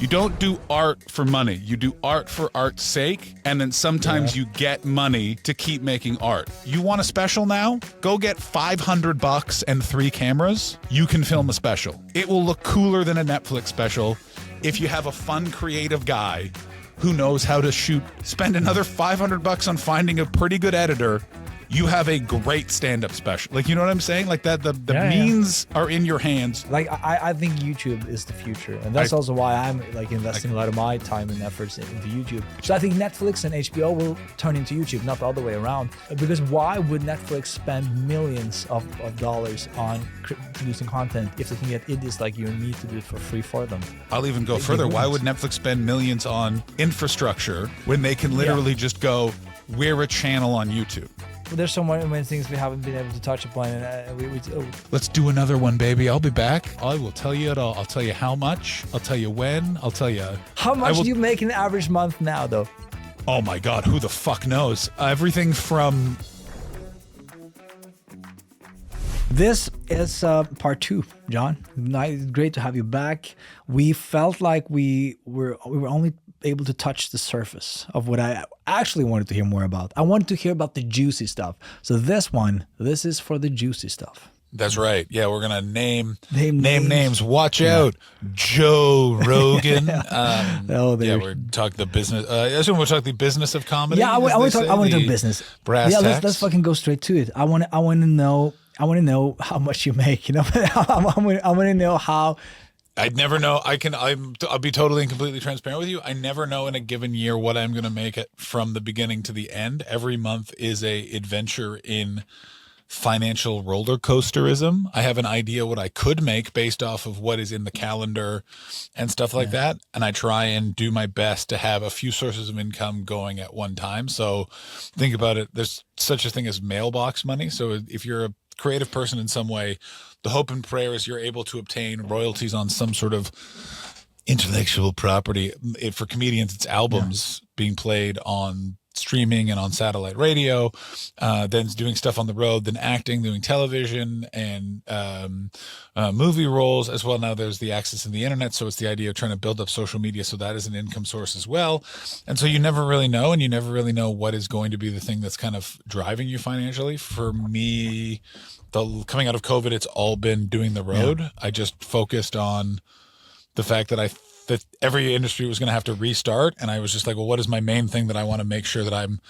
You don't do art for money. You do art for art's sake, and then sometimes you get money to keep making art. You want a special now? Go get $500 and 3 cameras. You can film a special. It will look cooler than a Netflix special if you have a fun, creative guy who knows how to shoot. Spend another $500 on finding a pretty good editor. You have a great stand-up special. Like, you know what I'm saying? Like that, the means are in your hands. Like, I think YouTube is the future. And that's also why I'm like investing a lot of my time and efforts into YouTube. So I think Netflix and HBO will turn into YouTube, not the other way around. Because why would Netflix spend millions of dollars on producing content if they can get idiots like you and me to do it for free for them? I'll even go further. Why would Netflix spend millions on infrastructure when they can literally just go, we're a channel on YouTube? There's so many things we haven't been able to touch upon. And Let's do another one, baby. I'll be back. I will tell you it all. I'll tell you how much. I'll tell you when. I'll tell you. How much do you make in an average month now, though? Oh, my God. Who the fuck knows? Everything from... This is part 2, John. Great to have you back. We felt like we were only able to touch the surface of what I actually wanted to hear more about. I wanted to hear about the juicy stuff. So this is for the juicy stuff. That's right. Yeah, we're gonna name names. Watch out, Joe Rogan. We're talking the business. I assume we'll talk the business of comedy. Yeah, I want to talk business. Brass tacks. Let's fucking go straight to it. I want to know how much you make. You know, I want to know how. I'd never know. I'll be totally and completely transparent with you. I never know in a given year what I'm going to make it from the beginning to the end. Every month is a adventure in financial roller coasterism. I have an idea what I could make based off of what is in the calendar and stuff like that. And I try and do my best to have a few sources of income going at one time. So think about it. There's such a thing as mailbox money. So if you're a creative person in some way, the hope and prayer is you're able to obtain royalties on some sort of intellectual property. For comedians, it's albums being played on streaming and on satellite radio, then doing stuff on the road, then acting, doing television and movie roles as well. Now there's the access to the internet. So it's the idea of trying to build up social media. So that is an income source as well. And so you never really know, and you never really know what is going to be the thing that's kind of driving you financially. For me, coming out of COVID, it's all been doing the road. Yeah. I just focused on the fact that that every industry was going to have to restart. And I was just like, well, what is my main thing that I want to make sure that I'm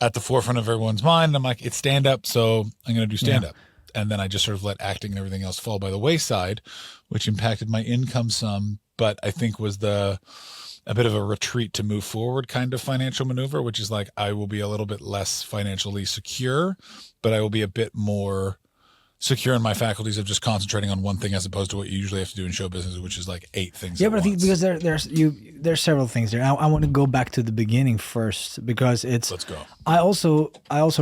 at the forefront of everyone's mind? And I'm like, it's stand up. So I'm going to do stand up. Yeah. And then I just sort of let acting and everything else fall by the wayside, which impacted my income some, but I think was a bit of a retreat to move forward kind of financial maneuver, which is like, I will be a little bit less financially secure, but I will be a bit more secure in my faculties of just concentrating on one thing as opposed to what you usually have to do in show business, which is like 8 things. Yeah, but I think because there's several things there. I want to go back to the beginning first because Let's go. I also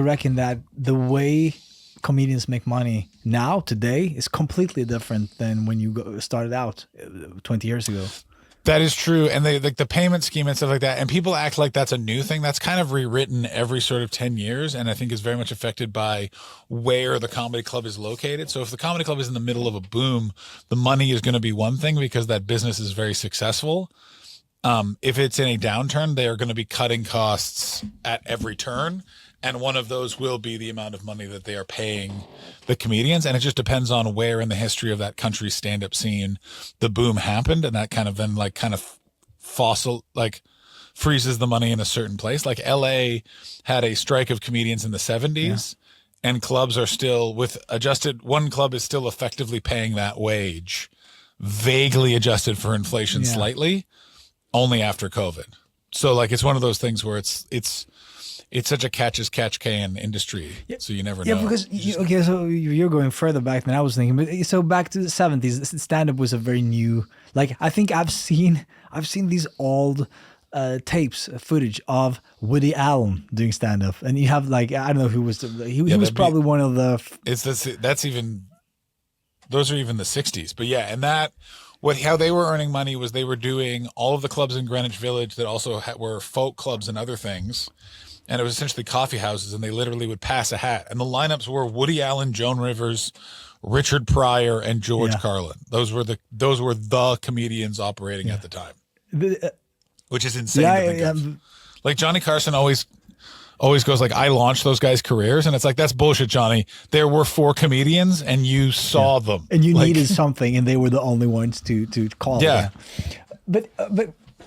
reckon that the way comedians make money now today is completely different than when you started out 20 years ago. That is true. And the payment scheme and stuff like that. And people act like that's a new thing. That's kind of rewritten every sort of 10 years. And I think is very much affected by where the comedy club is located. So if the comedy club is in the middle of a boom, the money is going to be one thing because that business is very successful. If it's in a downturn, they are going to be cutting costs at every turn. And one of those will be the amount of money that they are paying the comedians. And it just depends on where in the history of that country's stand-up scene the boom happened. And that kind of then freezes the money in a certain place. Like LA had a strike of comedians in the 70s and clubs are still one club is still effectively paying that wage, vaguely adjusted for inflation slightly, only after COVID. So like, it's one of those things where it's such a catch-as-catch-can industry, so you never know. Yeah, because so you're going further back than I was thinking. But so back to the 70s, stand-up was a very new. Like I think I've seen these old tapes, footage of Woody Allen doing stand-up, and you have like I don't know who was he was probably one of the. Those are even the 60s, but yeah, and that. How they were earning money was they were doing all of the clubs in Greenwich Village that also were folk clubs and other things. And it was essentially coffee houses, and they literally would pass a hat. And the lineups were Woody Allen, Joan Rivers, Richard Pryor, and George Carlin. Those were the comedians operating at the time. which is insane Yeah, to think of. Like Johnny Carson always goes like, I launched those guys' careers, and it's like, that's bullshit, Johnny. There were 4 comedians, and you saw them, and you like, needed something, and they were the only ones to call. Yeah. But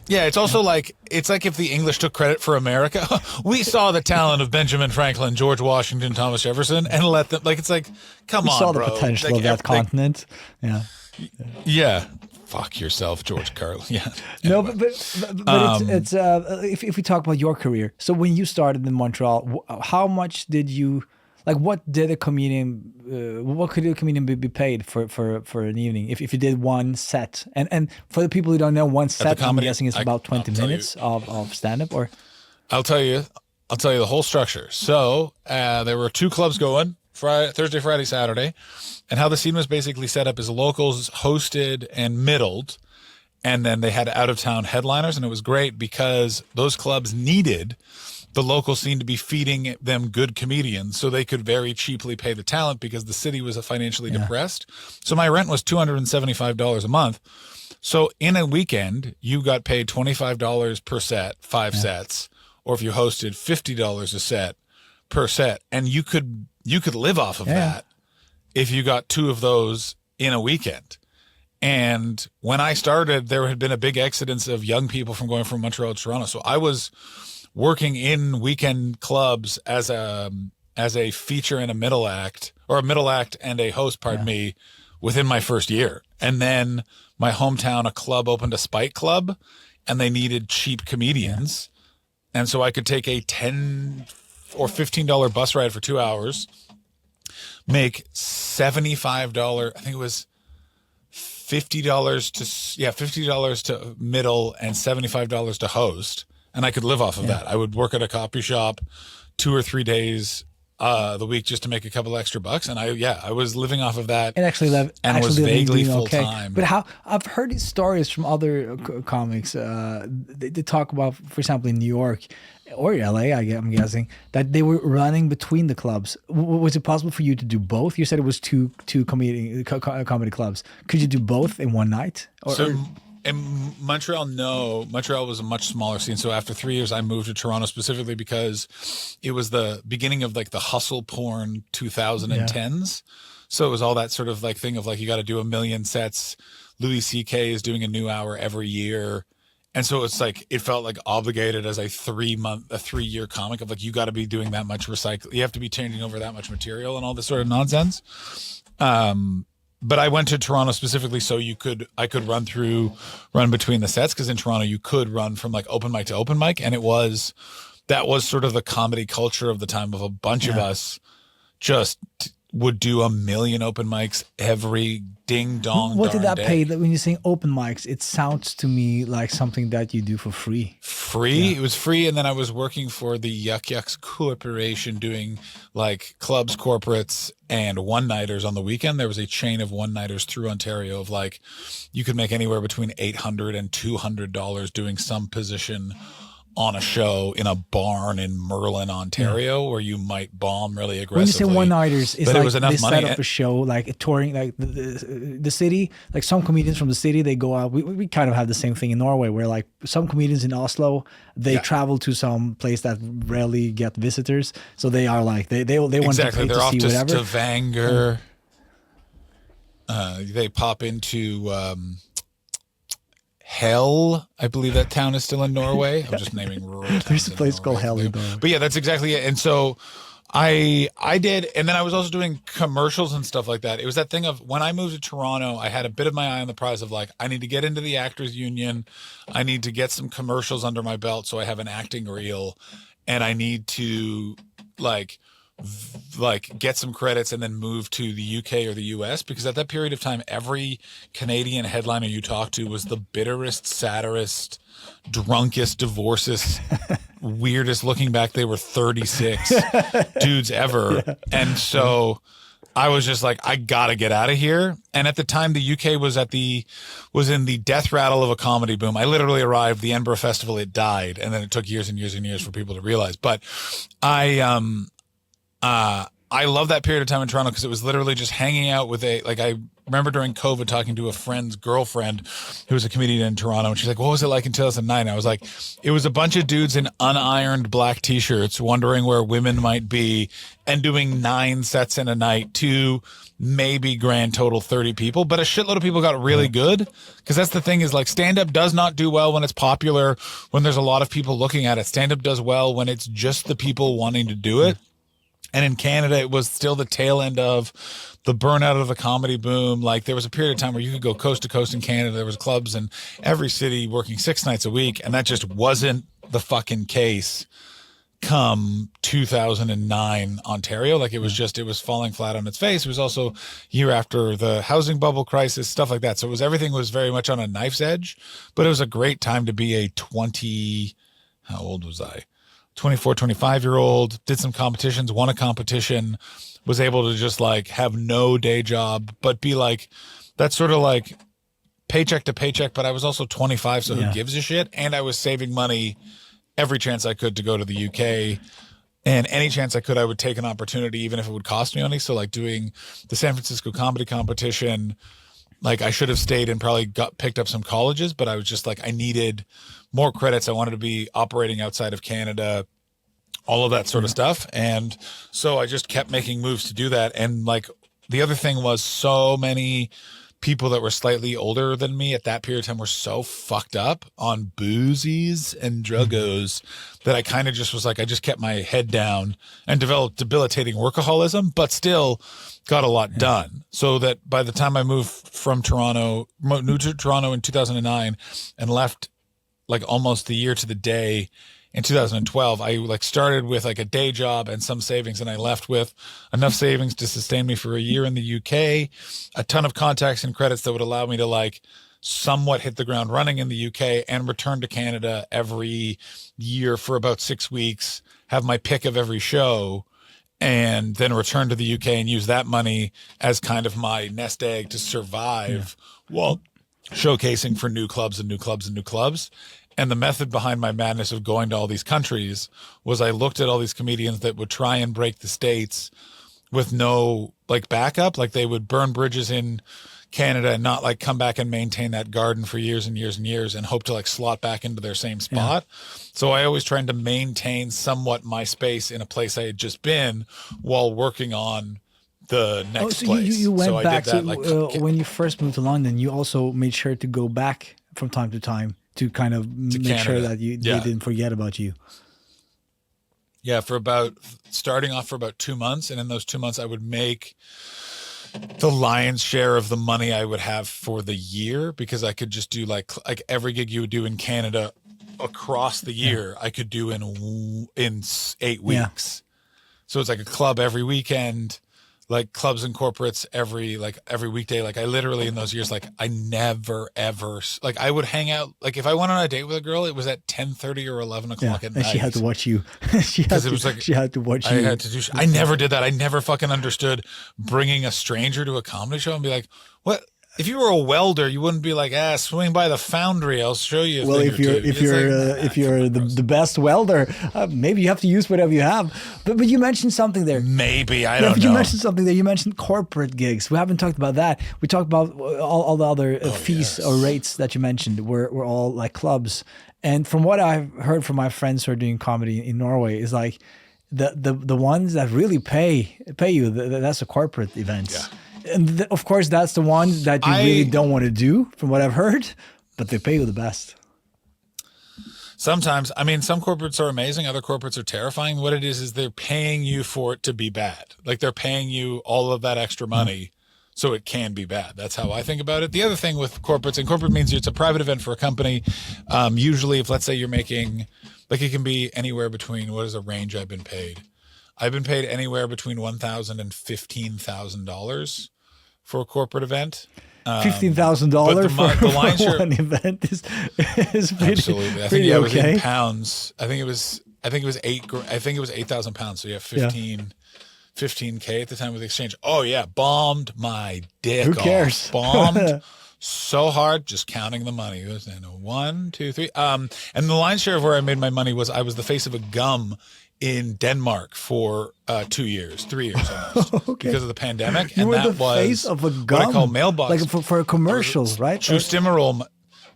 yeah, it's also like, it's like if the English took credit for America. We saw the talent of Benjamin Franklin, George Washington, Thomas Jefferson, and let them, like, it's like, come on, saw bro. the potential Like, of that continent. Yeah. Fuck yourself, George Carlin. Yeah. No, Anyway. but it's if we talk about your career. So when you started in Montreal, how much did you like? What did a comedian? What could a comedian be paid for an evening if you did one set? And for the people who don't know, one set, I'm guessing is about 20 minutes of stand up. Or I'll tell you the whole structure. So there were 2 clubs going. Thursday, Friday, Saturday. And how the scene was basically set up is locals hosted and middled, and then they had out-of-town headliners, and it was great because those clubs needed the local scene to be feeding them good comedians so they could very cheaply pay the talent because the city was financially depressed. So my rent was $275 a month. So in a weekend, you got paid $25 per set, 5 sets, or if you hosted $50 a set per set, and you could live off of that if you got 2 of those in a weekend. And when I started, there had been a big exodus of young people from going from Montreal to Toronto. So I was working in weekend clubs as a feature and a middle act, or a middle act and a host, pardon me, within my first year. And then my hometown, a club opened a Spike Club, and they needed cheap comedians. And so I could take a $10 or $15 bus ride for 2 hours, make $75, I think it was $50 to middle and $75 to host. And I could live off of that. I would work at a coffee shop 2 or 3 days the week just to make a couple extra bucks. And I was living off of that. And was vaguely full time. But how I've heard these stories from other comics. They talk about, for example, in New York or LA, I'm guessing, that they were running between the clubs. Was it possible for you to do both? You said it was two comedy clubs. Could you do both in one night? In Montreal, no. Montreal was a much smaller scene. So after 3 years, I moved to Toronto specifically because it was the beginning of like the hustle porn 2010s. So it was all that sort of like thing of like, you got to do 1 million sets. Louis C.K. is doing a new hour every year. And so it's like, it felt like obligated as a 3-year comic of like, you got to be doing that much recycle. You have to be changing over that much material and all this sort of nonsense. But I went to Toronto specifically so I could run between the sets, because in Toronto you could run from like open mic to open mic, and that was sort of the comedy culture of the time of a bunch of us just would do 1 million open mics every ding dong. What did that day. pay? When you're saying open mics, it sounds to me like something that you do for free. It was free, and then I was working for the Yuck Yucks Corporation doing like clubs, corporates, and one-nighters on the weekend. There was a chain of one-nighters through Ontario of like, you could make anywhere between $800 and $200 doing some position on a show in a barn in Merlin, Ontario, where you might bomb really aggressively. When you say one-nighters, it's but like it was enough they money. set up a show, like touring, like the city. Like some comedians from the city, they go out. We kind of have the same thing in Norway, where like some comedians in Oslo, they travel to some place that rarely get visitors. So they are like, they want to pay They're to off see to whatever. Stavanger. They pop into Hell, I believe that town is still in Norway. I'm just naming rural towns. There's a place called Hell in Norway. But yeah, that's exactly it. And so I did, and then I was also doing commercials and stuff like that. It was that thing of when I moved to Toronto, I had a bit of my eye on the prize of like, I need to get into the actors union. I need to get some commercials under my belt so I have an acting reel, and I need to like get some credits and then move to the UK or the US, because at that period of time, every Canadian headliner you talked to was the bitterest, saddest, drunkest, divorcest, weirdest, looking back, they were 36 dudes ever. Yeah. And so I was just like, I gotta get out of here. And at the time, the UK was in the death rattle of a comedy boom. I literally arrived, the Edinburgh Festival, it died, and then it took years and years and years for people to realize. But I I love that period of time in Toronto because it was literally just hanging out with I remember during COVID talking to a friend's girlfriend who was a comedian in Toronto, and she's like, what was it like in 2009? I was like, it was a bunch of dudes in unironed black t-shirts wondering where women might be and doing 9 sets in a night to maybe grand total 30 people, but a shitload of people got really good, because that's the thing is like stand-up does not do well when it's popular, when there's a lot of people looking at it. Stand-up does well when it's just the people wanting to do it. And in Canada, it was still the tail end of the burnout of the comedy boom. Like there was a period of time where you could go coast to coast in Canada. There was clubs in every city working 6 nights a week. And that just wasn't the fucking case come 2009 Ontario. Like it was falling flat on its face. It was also year after the housing bubble crisis, stuff like that. So everything was very much on a knife's edge, but it was a great time to be a how old was I? 24, 25-year-old, did some competitions, won a competition, was able to just like have no day job, but be like, that's sort of like paycheck to paycheck. But I was also 25, so who gives a shit? And I was saving money every chance I could to go to the UK. And any chance I could, I would take an opportunity, even if it would cost me money. So like doing the San Francisco comedy competition, like I should have stayed and probably picked up some colleges, but I was just like, I needed more credits. I wanted to be operating outside of Canada, all of that sort of stuff. And so I just kept making moves to do that. And like the other thing was, so many people that were slightly older than me at that period of time were so fucked up on boozies and druggos that I kind of just was like, I just kept my head down and developed debilitating workaholism, but still got a lot done. So that by the time I moved to Toronto in 2009 and left like almost the year to the day in 2012, I like started with like a day job and some savings, and I left with enough savings to sustain me for a year in the UK, a ton of contacts and credits that would allow me to like somewhat hit the ground running in the UK and return to Canada every year for about 6 weeks, have my pick of every show, and then return to the UK and use that money as kind of my nest egg to survive while showcasing for new clubs and new clubs and new clubs. And the method behind my madness of going to all these countries was I looked at all these comedians that would try and break the States with no like backup. Like they would burn bridges in Canada and not like come back and maintain that garden for years and years and years and hope to like slot back into their same spot. So I always tried to maintain somewhat my space in a place I had just been while working on the next so place. You went so back. I did that, So when you first moved to London, you also made sure to go back from time to time to kind of make Canada. sure that they didn't forget about you. Yeah, starting off for about 2 months. And in those 2 months, I would make the lion's share of the money I would have for the year, because I could just do like every gig you would do in Canada across the year, I could do in 8 weeks. So it's like a club every weekend, like clubs and corporates every weekday. Like I literally in those years, like I never ever, like I would hang out, like if I went on a date with a girl, it was at 10:30 or 11 o'clock at night. And she had to watch you. she had to watch you. I had to do, I never did that. I never fucking understood bringing a stranger to a comedy show and be like, what? If you were a welder, you wouldn't be like, swing by the foundry. I'll show you. If you're the best welder, maybe you have to use whatever you have. But you mentioned something there. Maybe I don't know. You mentioned something there. You mentioned corporate gigs. We haven't talked about that. We talked about all the other fees or rates that you mentioned were all like clubs. And from what I've heard from my friends who are doing comedy in Norway, is like the ones that really pay you. That's the corporate events. Yeah. And of course, that's the one that you really don't want to do, from what I've heard, but they pay you the best. Sometimes, I mean, some corporates are amazing. Other corporates are terrifying. What it is they're paying you for it to be bad. Like they're paying you all of that extra money so it can be bad. That's how I think about it. The other thing with corporates, and corporate means it's a private event for a company. Usually, if let's say you're making, like it can be anywhere between, what is a range I've been paid? I've been paid anywhere between $1,000 and $15,000 for a corporate event. $15,000 for lion's share, one event is pretty, absolutely. I think it was in pounds. I think it was £8,000. So 15K at the time with the exchange. Oh yeah, bombed my dick. Who cares? Bombed so hard, just counting the money. It was 1, 2, 3. And the lion's share of where I made my money was I was the face of a gum in Denmark for 2 years, 3 years almost, Okay. because of the pandemic. You And were that the was face of a what gum, I call mailbox. like for a commercial, right? True Stimmerol.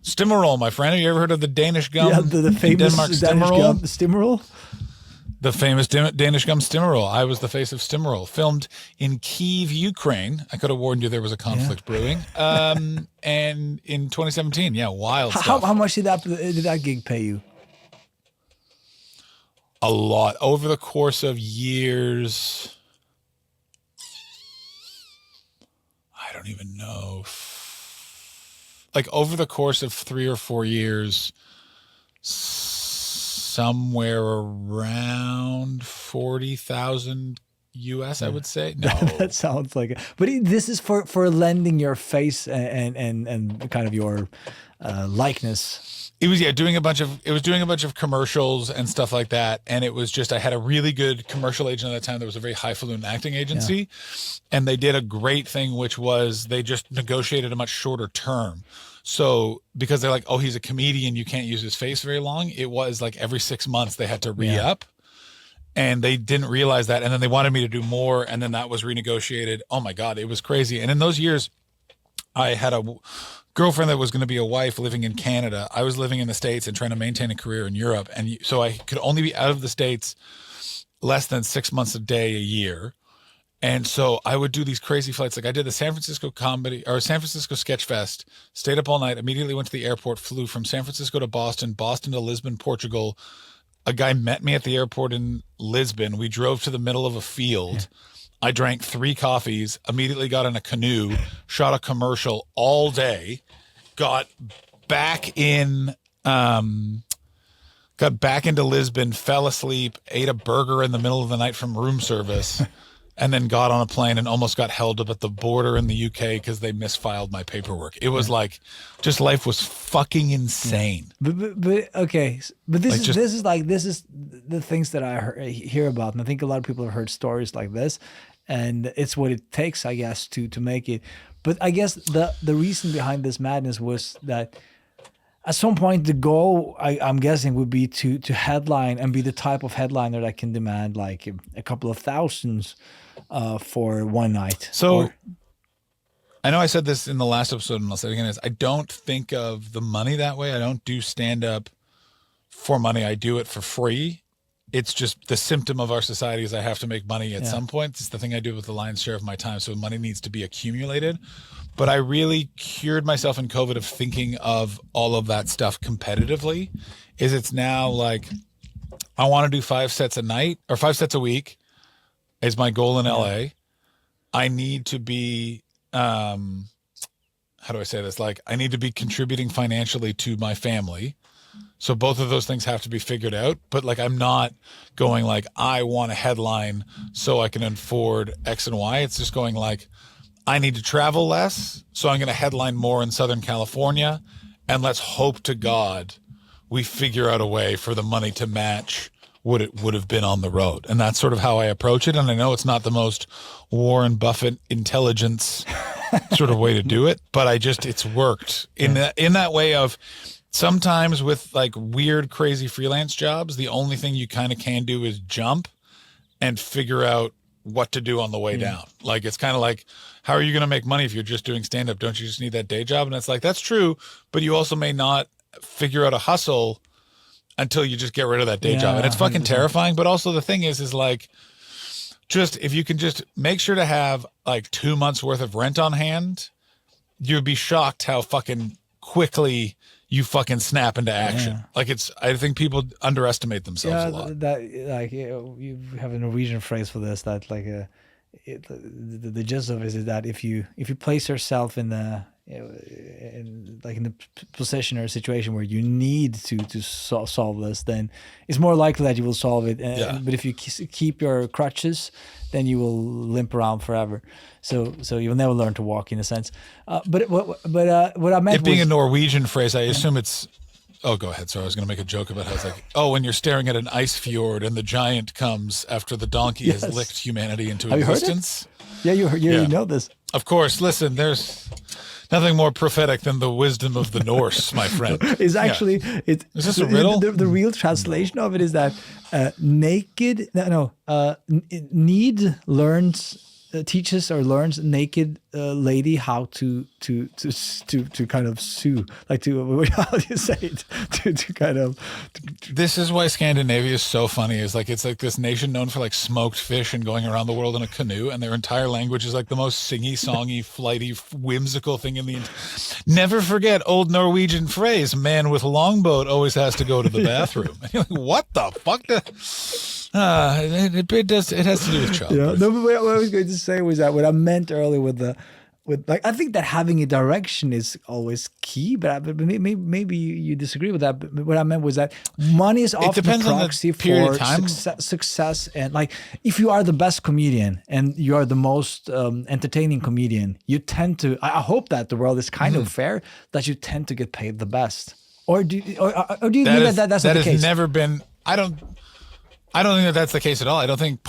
Stimmerol, my friend. Have you ever heard of the Danish gum? Yeah, the in famous Denmark, Danish Stimmerol? gum, Stimmerol. The famous Danish gum Stimmerol. I was the face of Stimmerol. Filmed in Kyiv, Ukraine. I could have warned you there was a conflict brewing. And in 2017, wild stuff. How much did that gig pay you? A lot. Over the course of years, I don't even know. Like over the course of 3 or 4 years, somewhere around 40,000 US, I would say. No, That sounds like it. But this is for lending your face and kind of your likeness. it was doing a bunch of commercials and stuff like that. And it was just, I had a really good commercial agent at that time. There was a very highfalutin acting agency, and they did a great thing, which was they just negotiated a much shorter term. So because they're like, oh, he's a comedian, you can't use his face very long. It was like every 6 months they had to re-up. And they didn't realize that. And then they wanted me to do more. And then that was renegotiated. Oh my God, it was crazy. And in those years, I had a girlfriend that was going to be a wife living in Canada. I was living in the States and trying to maintain a career in Europe. And so I could only be out of the States less than 6 months a day, a year. And so I would do these crazy flights. Like I did the San Francisco Sketch Fest, stayed up all night, immediately went to the airport, flew from San Francisco to Boston, Boston to Lisbon, Portugal. A guy met me at the airport in Lisbon. We drove to the middle of a field. I drank 3 coffees, immediately got in a canoe, shot a commercial all day, got back into Lisbon, fell asleep, ate a burger in the middle of the night from room service, and then got on a plane and almost got held up at the border in the UK because they misfiled my paperwork. It was like, just life was fucking insane. But okay, but this is the things that I hear about, and I think a lot of people have heard stories like this, and it's what it takes, I guess, to make it. But I guess the reason behind this madness was that at some point the goal, I'm guessing, would be to headline and be the type of headliner that can demand like a couple of thousands for one night. So I know I said this in the last episode, and I'll say it again, is I don't think of the money that way. I don't do stand-up for money. I do it for free. It's just the symptom of our society is I have to make money at some point. It's the thing I do with the lion's share of my time. So money needs to be accumulated. But I really cured myself in COVID of thinking of all of that stuff competitively. It's now like I want to do 5 sets a night or 5 sets a week is my goal in LA. I need to be, how do I say this? Like I need to be contributing financially to my family. So both of those things have to be figured out. But like, I'm not going like, I want a headline so I can afford X and Y. It's just going like, I need to travel less. So I'm going to headline more in Southern California. And let's hope to God we figure out a way for the money to match what it would have been on the road. And that's sort of how I approach it. And I know it's not the most Warren Buffett intelligence sort of way to do it, but it's worked in that way of sometimes with like weird, crazy freelance jobs, the only thing you kind of can do is jump and figure out what to do on the way down. Like, it's kind of like, how are you going to make money if you're just doing stand-up? Don't you just need that day job? And it's like, that's true, but you also may not figure out a hustle until you just get rid of that day job. And it's fucking 100%. Terrifying. But also the thing is like, just if you can just make sure to have like 2 months worth of rent on hand, you'd be shocked how fucking quickly you fucking snap into action. Like I think people underestimate themselves a lot. That like you have a Norwegian phrase for this, that like the gist of it is that if you place yourself in the in the position or situation where you need to solve this, then it's more likely that you will solve it. But if you keep your crutches, then you will limp around forever. So you'll never learn to walk, in a sense. But what I meant, it being a Norwegian phrase, I assume it's. Oh, go ahead. Sorry, I was going to make a joke about how it's like, when you're staring at an ice fjord and the giant comes after the donkey has licked humanity into existence. Yeah, you know this. Of course, listen, there's nothing more prophetic than the wisdom of the Norse, my friend. It's actually it's Is this a riddle? the real translation of it is that naked need learns teaches or learns naked lady how to kind of sue, like to how do you say it, to kind of This is why Scandinavia is so funny. Is like it's like this nation known for like smoked fish and going around the world in a canoe, and their entire language is like the most singy, songy, flighty, whimsical thing in the. Never forget old Norwegian phrase: "Man with longboat always has to go to the bathroom." And you're like, what the fuck? It does. It has to do with childbirth. Yeah. No, but what I was going to say was that what I meant earlier with like I think that having a direction is always key, but maybe you disagree with that. But what I meant was that money is often a proxy for success, and like if you are the best comedian and you are the most entertaining comedian, you tend to. I hope that the world is kind of fair, that you tend to get paid the best. Or do you mean that's not the case? That has never been. I don't think that that's the case at all. I think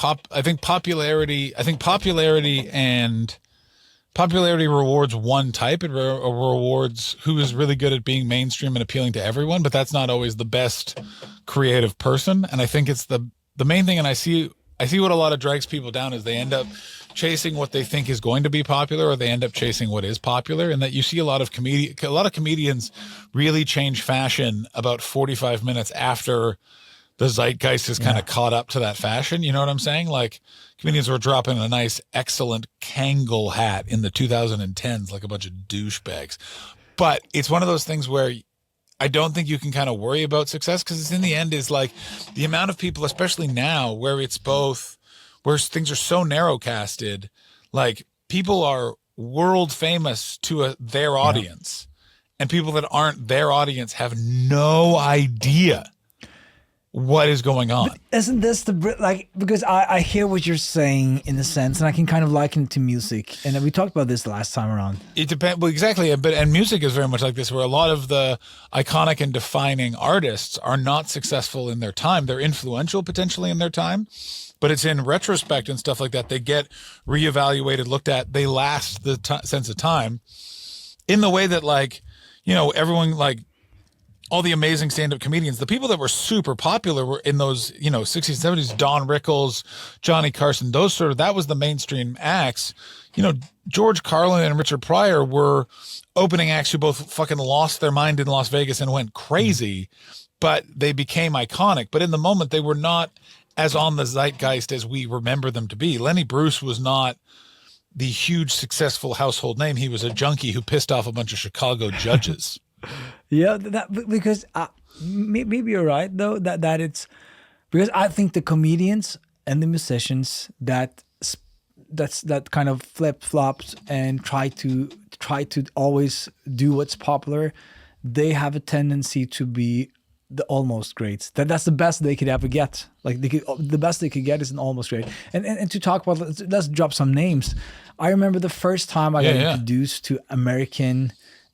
popularity rewards one type. It rewards who is really good at being mainstream and appealing to everyone, but that's not always the best creative person. And I think it's the main thing. And I see what a lot of drags people down is they end up chasing what they think is going to be popular, or they end up chasing what is popular. And that you see a lot of comedians really change fashion about 45 minutes after the zeitgeist is kind of caught up to that fashion. You know what I'm saying? Like comedians were dropping a nice, excellent Kangol hat in the 2010s, like a bunch of douchebags. But it's one of those things where I don't think you can kind of worry about success, because it's in the end is like the amount of people, especially now where it's both, where things are so narrowcasted, like people are world famous to their audience, and people that aren't their audience have no idea what is going on. But isn't this because I hear what you're saying in a sense, and I can kind of liken it to music, and we talked about this last time around. It depends. Well, exactly. And music is very much like this, where a lot of the iconic and defining artists are not successful in their time. They're influential potentially in their time, but it's in retrospect and stuff like that. They get reevaluated, looked at. They last the sense of time in the way that, like, you know, everyone, like, all the amazing stand-up comedians, the people that were super popular were in those, you know, 60s, 70s, Don Rickles, Johnny Carson, that was the mainstream acts. You know, George Carlin and Richard Pryor were opening acts who both fucking lost their mind in Las Vegas and went crazy, but they became iconic. But in the moment, they were not as on the zeitgeist as we remember them to be. Lenny Bruce was not the huge, successful household name. He was a junkie who pissed off a bunch of Chicago judges. Yeah, because maybe you're right though that it's because I think the comedians and the musicians that kind of flip flops and try to always do what's popular, they have a tendency to be the almost greats. That's the best they could ever get. Like the best they could get is an almost great. And to talk about, let's drop some names. I remember the first time I got introduced to American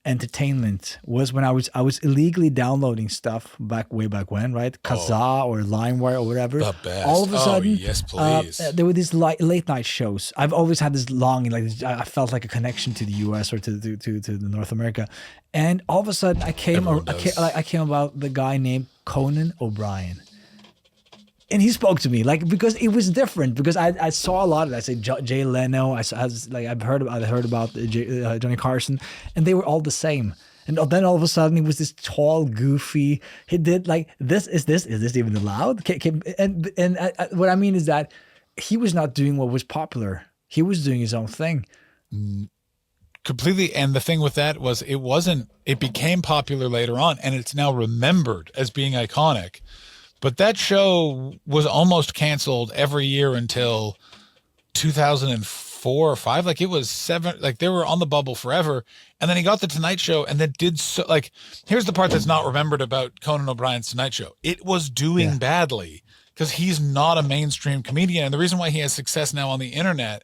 entertainment was when I was illegally downloading stuff way back when, right? Kazaa or LimeWire or whatever. The best. All of a sudden, yes, please. There were these late night shows. I've always had this longing, like I felt like a connection to the US or to the North America. And all of a sudden, I came about the guy named Conan O'Brien. And he spoke to me, like, because it was different, because I saw a lot of that. I say Jay Leno, I've heard about Johnny Carson, and they were all the same. And then all of a sudden, he was this tall, goofy. He did like this. Is this even allowed? And what I mean is that he was not doing what was popular. He was doing his own thing. Completely. And the thing with that was it became popular later on, and it's now remembered as being iconic. But that show was almost canceled every year until 2004 or 5. Like it was 7, like they were on the bubble forever. And then he got the Tonight Show and then did so, like, here's the part that's not remembered about Conan O'Brien's Tonight Show. It was doing badly because he's not a mainstream comedian. And the reason why he has success now on the internet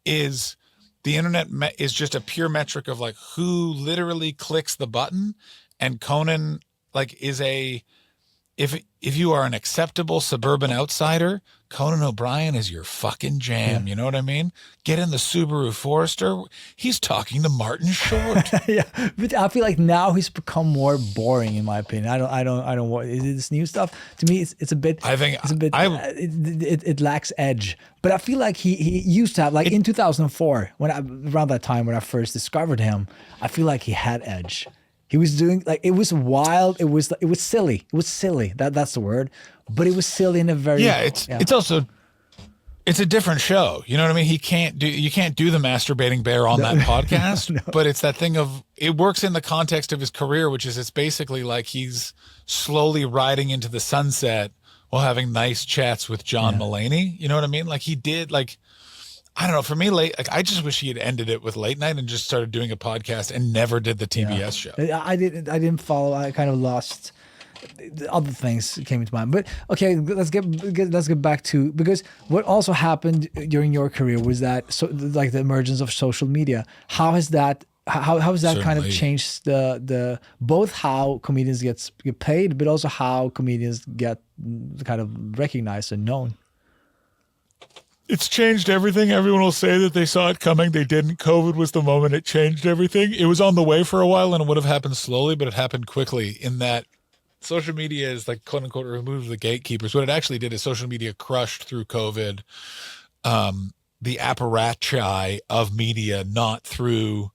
is the internet is just a pure metric of like who literally clicks the button. And Conan like is if you are an acceptable suburban outsider, Conan O'Brien is your fucking jam. You know what I mean? Get in the Subaru Forester. He's talking to Martin Short. Yeah, but I feel like now he's become more boring in my opinion. I don't want this new stuff. To me, it's a bit. I think it's a bit. It lacks edge. But I feel like he used to have, like in 2004 around that time when I first discovered him. I feel like he had edge. He was doing, like, it was wild. It was silly. It was silly. That's the word. But it was silly in a very It's also, it's a different show. You know what I mean? You can't do the masturbating bear on that podcast. No. But it's that thing of, it works in the context of his career, which is it's basically like he's slowly riding into the sunset while having nice chats with John Mulaney. You know what I mean? Like he did, like, I don't know. For me, I just wish he had ended it with late night and just started doing a podcast and never did the TBS show. I didn't follow. I kind of lost. Other things came into mind. But okay, let's get back to, because what also happened during your career was that, so like the emergence of social media. How has that kind of changed the both how comedians get paid, but also how comedians get kind of recognized and known? It's changed everything. Everyone will say that they saw it coming. They didn't. COVID was the moment it changed everything. It was on the way for a while and it would have happened slowly, but it happened quickly in that social media is like, quote unquote, removed the gatekeepers. What it actually did is social media crushed through COVID the apparatchik of media, not through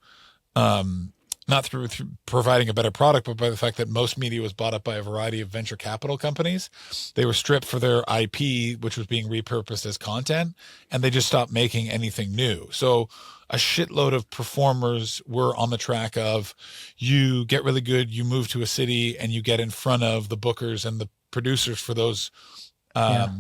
providing a better product, but by the fact that most media was bought up by a variety of venture capital companies. They were stripped for their IP, which was being repurposed as content, and they just stopped making anything new. So a shitload of performers were on the track of, you get really good, you move to a city, and you get in front of the bookers and the producers for those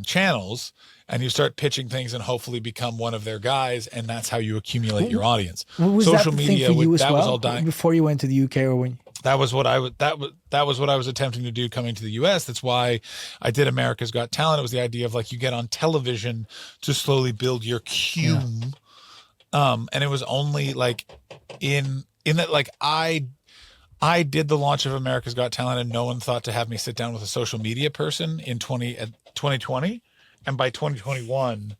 channels, and you start pitching things and hopefully become one of their guys, and that's how you accumulate your audience. Was social that the media thing for you as that well, was all dying before you went to the UK, or when? That was what I was attempting to do coming to the US. That's why I did America's Got Talent. It was the idea of, like, you get on television to slowly build your cume. And it was only like in that, like, I did the launch of America's Got Talent and no one thought to have me sit down with a social media person in 2020. And by 2021,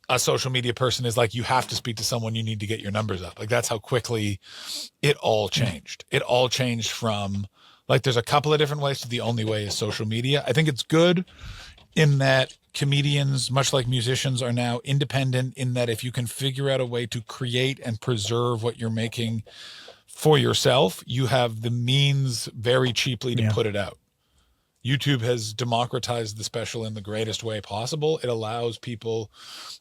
a social media person is like, you have to speak to someone, you need to get your numbers up. Like, that's how quickly it all changed. It all changed from, like, there's a couple of different ways to the only way is social media. I think it's good in that comedians, much like musicians, are now independent, in that if you can figure out a way to create and preserve what you're making for yourself, you have the means very cheaply to put it out. YouTube has democratized the special in the greatest way possible. It allows people,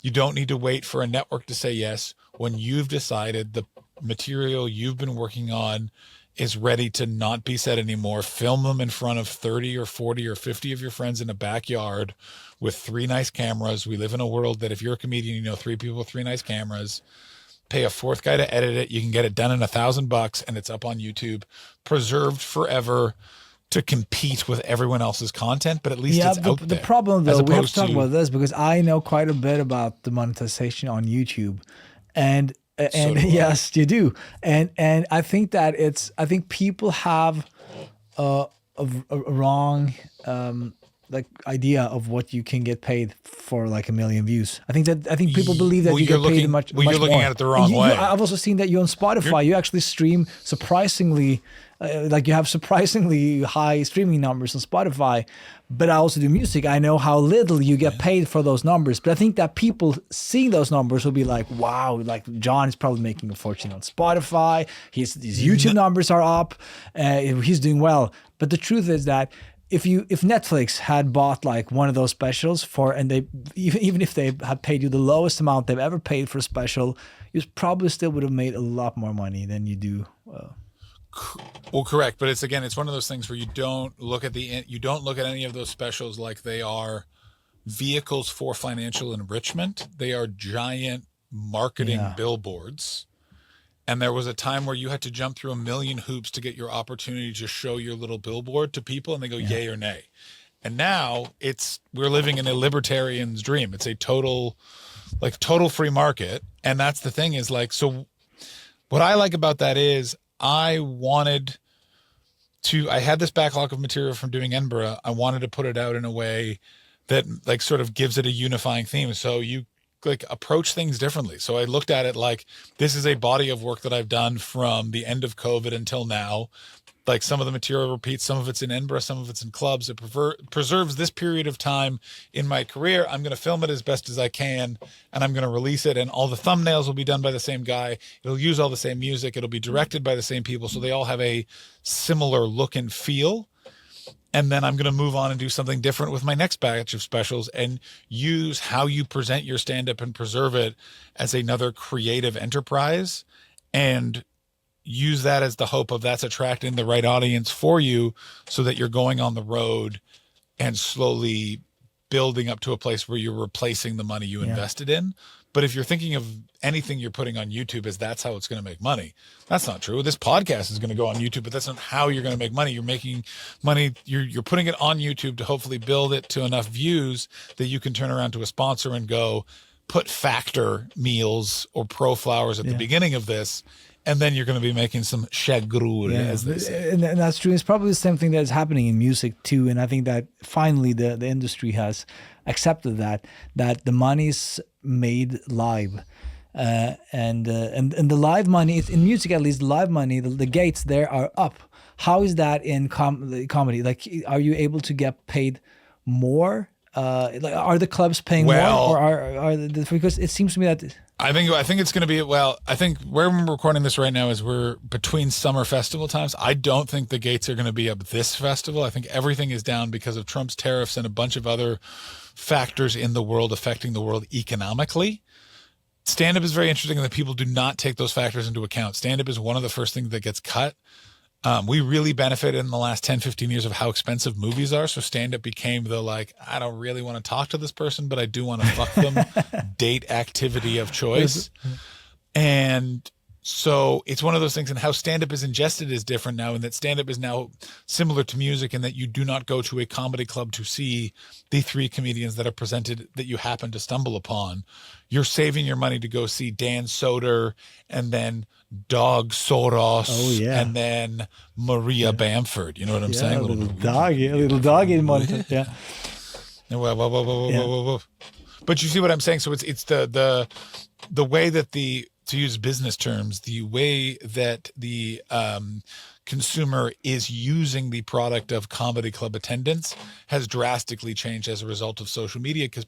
you don't need to wait for a network to say yes. When you've decided the material you've been working on is ready to not be said anymore, film them in front of 30 or 40 or 50 of your friends in a backyard with 3 nice cameras. We live in a world that if you're a comedian, you know 3 people with 3 nice cameras. Pay a 4th guy to edit it. You can get it done in $1,000 and it's up on YouTube, preserved forever, to compete with everyone else's content, but at least it's out there. The problem, though, we have to talk about this, because I know quite a bit about the monetization on YouTube, and so yes, you do, and I think that I think people have a wrong like idea of what you can get paid for, like 1 million views. I think people believe that you get paid much more. You're looking at it the wrong way. I've also seen that you on Spotify, you actually stream surprisingly, like you have surprisingly high streaming numbers on Spotify. But I also do music. I know how little you get paid for those numbers. But I think that people seeing those numbers will be like, wow, like John is probably making a fortune on Spotify. His YouTube numbers are up. He's doing well. But the truth is that if Netflix had bought like one of those specials and they even if they had paid you the lowest amount they've ever paid for a special, you probably still would have made a lot more money than you do. Well, correct, but it's one of those things where you don't look at any of those specials like they are vehicles for financial enrichment. They are giant marketing billboards. And there was a time where you had to jump through 1 million hoops to get your opportunity to show your little billboard to people, and they go yay or nay. And now we're living in a libertarian's dream. It's a total free market. And that's the thing is, like, so what I like about that is I wanted I had this backlog of material from doing Edinburgh. I wanted to put it out in a way that like sort of gives it a unifying theme. So you like approach things differently. So I looked at it like this is a body of work that I've done from the end of COVID until now. Like some of the material repeats, some of it's in Edinburgh, some of it's in clubs. It preserves this period of time in my career. I'm going to film it as best as I can, and I'm going to release it. And all the thumbnails will be done by the same guy. It'll use all the same music. It'll be directed by the same people. So they all have a similar look and feel. And then I'm going to move on and do something different with my next batch of specials and use how you present your stand-up and preserve it as another creative enterprise, and use that as the hope of that's attracting the right audience for you so that you're going on the road and slowly building up to a place where you're replacing the money you invested in. But if you're thinking of anything you're putting on YouTube as that's how it's going to make money, that's not true. This podcast is going to go on YouTube, but that's not how you're going to make money. You're making money. You're putting it on YouTube to hopefully build it to enough views that you can turn around to a sponsor and go put Factor meals or Pro Flowers at the beginning of this. And then you're going to be making some shagrur, as they say. And that's true. It's probably the same thing that is happening in music too. And I think that finally the industry has accepted that the money's made live. And the live money, in music at least, the live money, the gates there are up. How is that in comedy? Like, are you able to get paid more? Like, are the clubs paying more? Or are because it seems to me that... I think it's going to be, I think where we're recording this right now is we're between summer festival times. I don't think the gates are going to be up this festival. I think everything is down because of Trump's tariffs and a bunch of other factors in the world affecting the world economically. Stand-up is very interesting in that people do not take those factors into account. Stand-up is one of the first things that gets cut. We really benefited in the last 10, 15 years of how expensive movies are. So stand-up became the like, I don't really want to talk to this person, but I do want to fuck them date activity of choice. And so it's one of those things, and how stand-up is ingested is different now, and that stand-up is now similar to music in that you do not go to a comedy club to see the three comedians that are presented that you happen to stumble upon. You're saving your money to go see Dan Soder and then Dog Soros and then Maria Bamford. You know what I'm saying? A little dog in Monica. Yeah. Whoa. But you see what I'm saying? So it's the way that to use business terms, the way that the consumer is using the product of comedy club attendance has drastically changed as a result of social media, because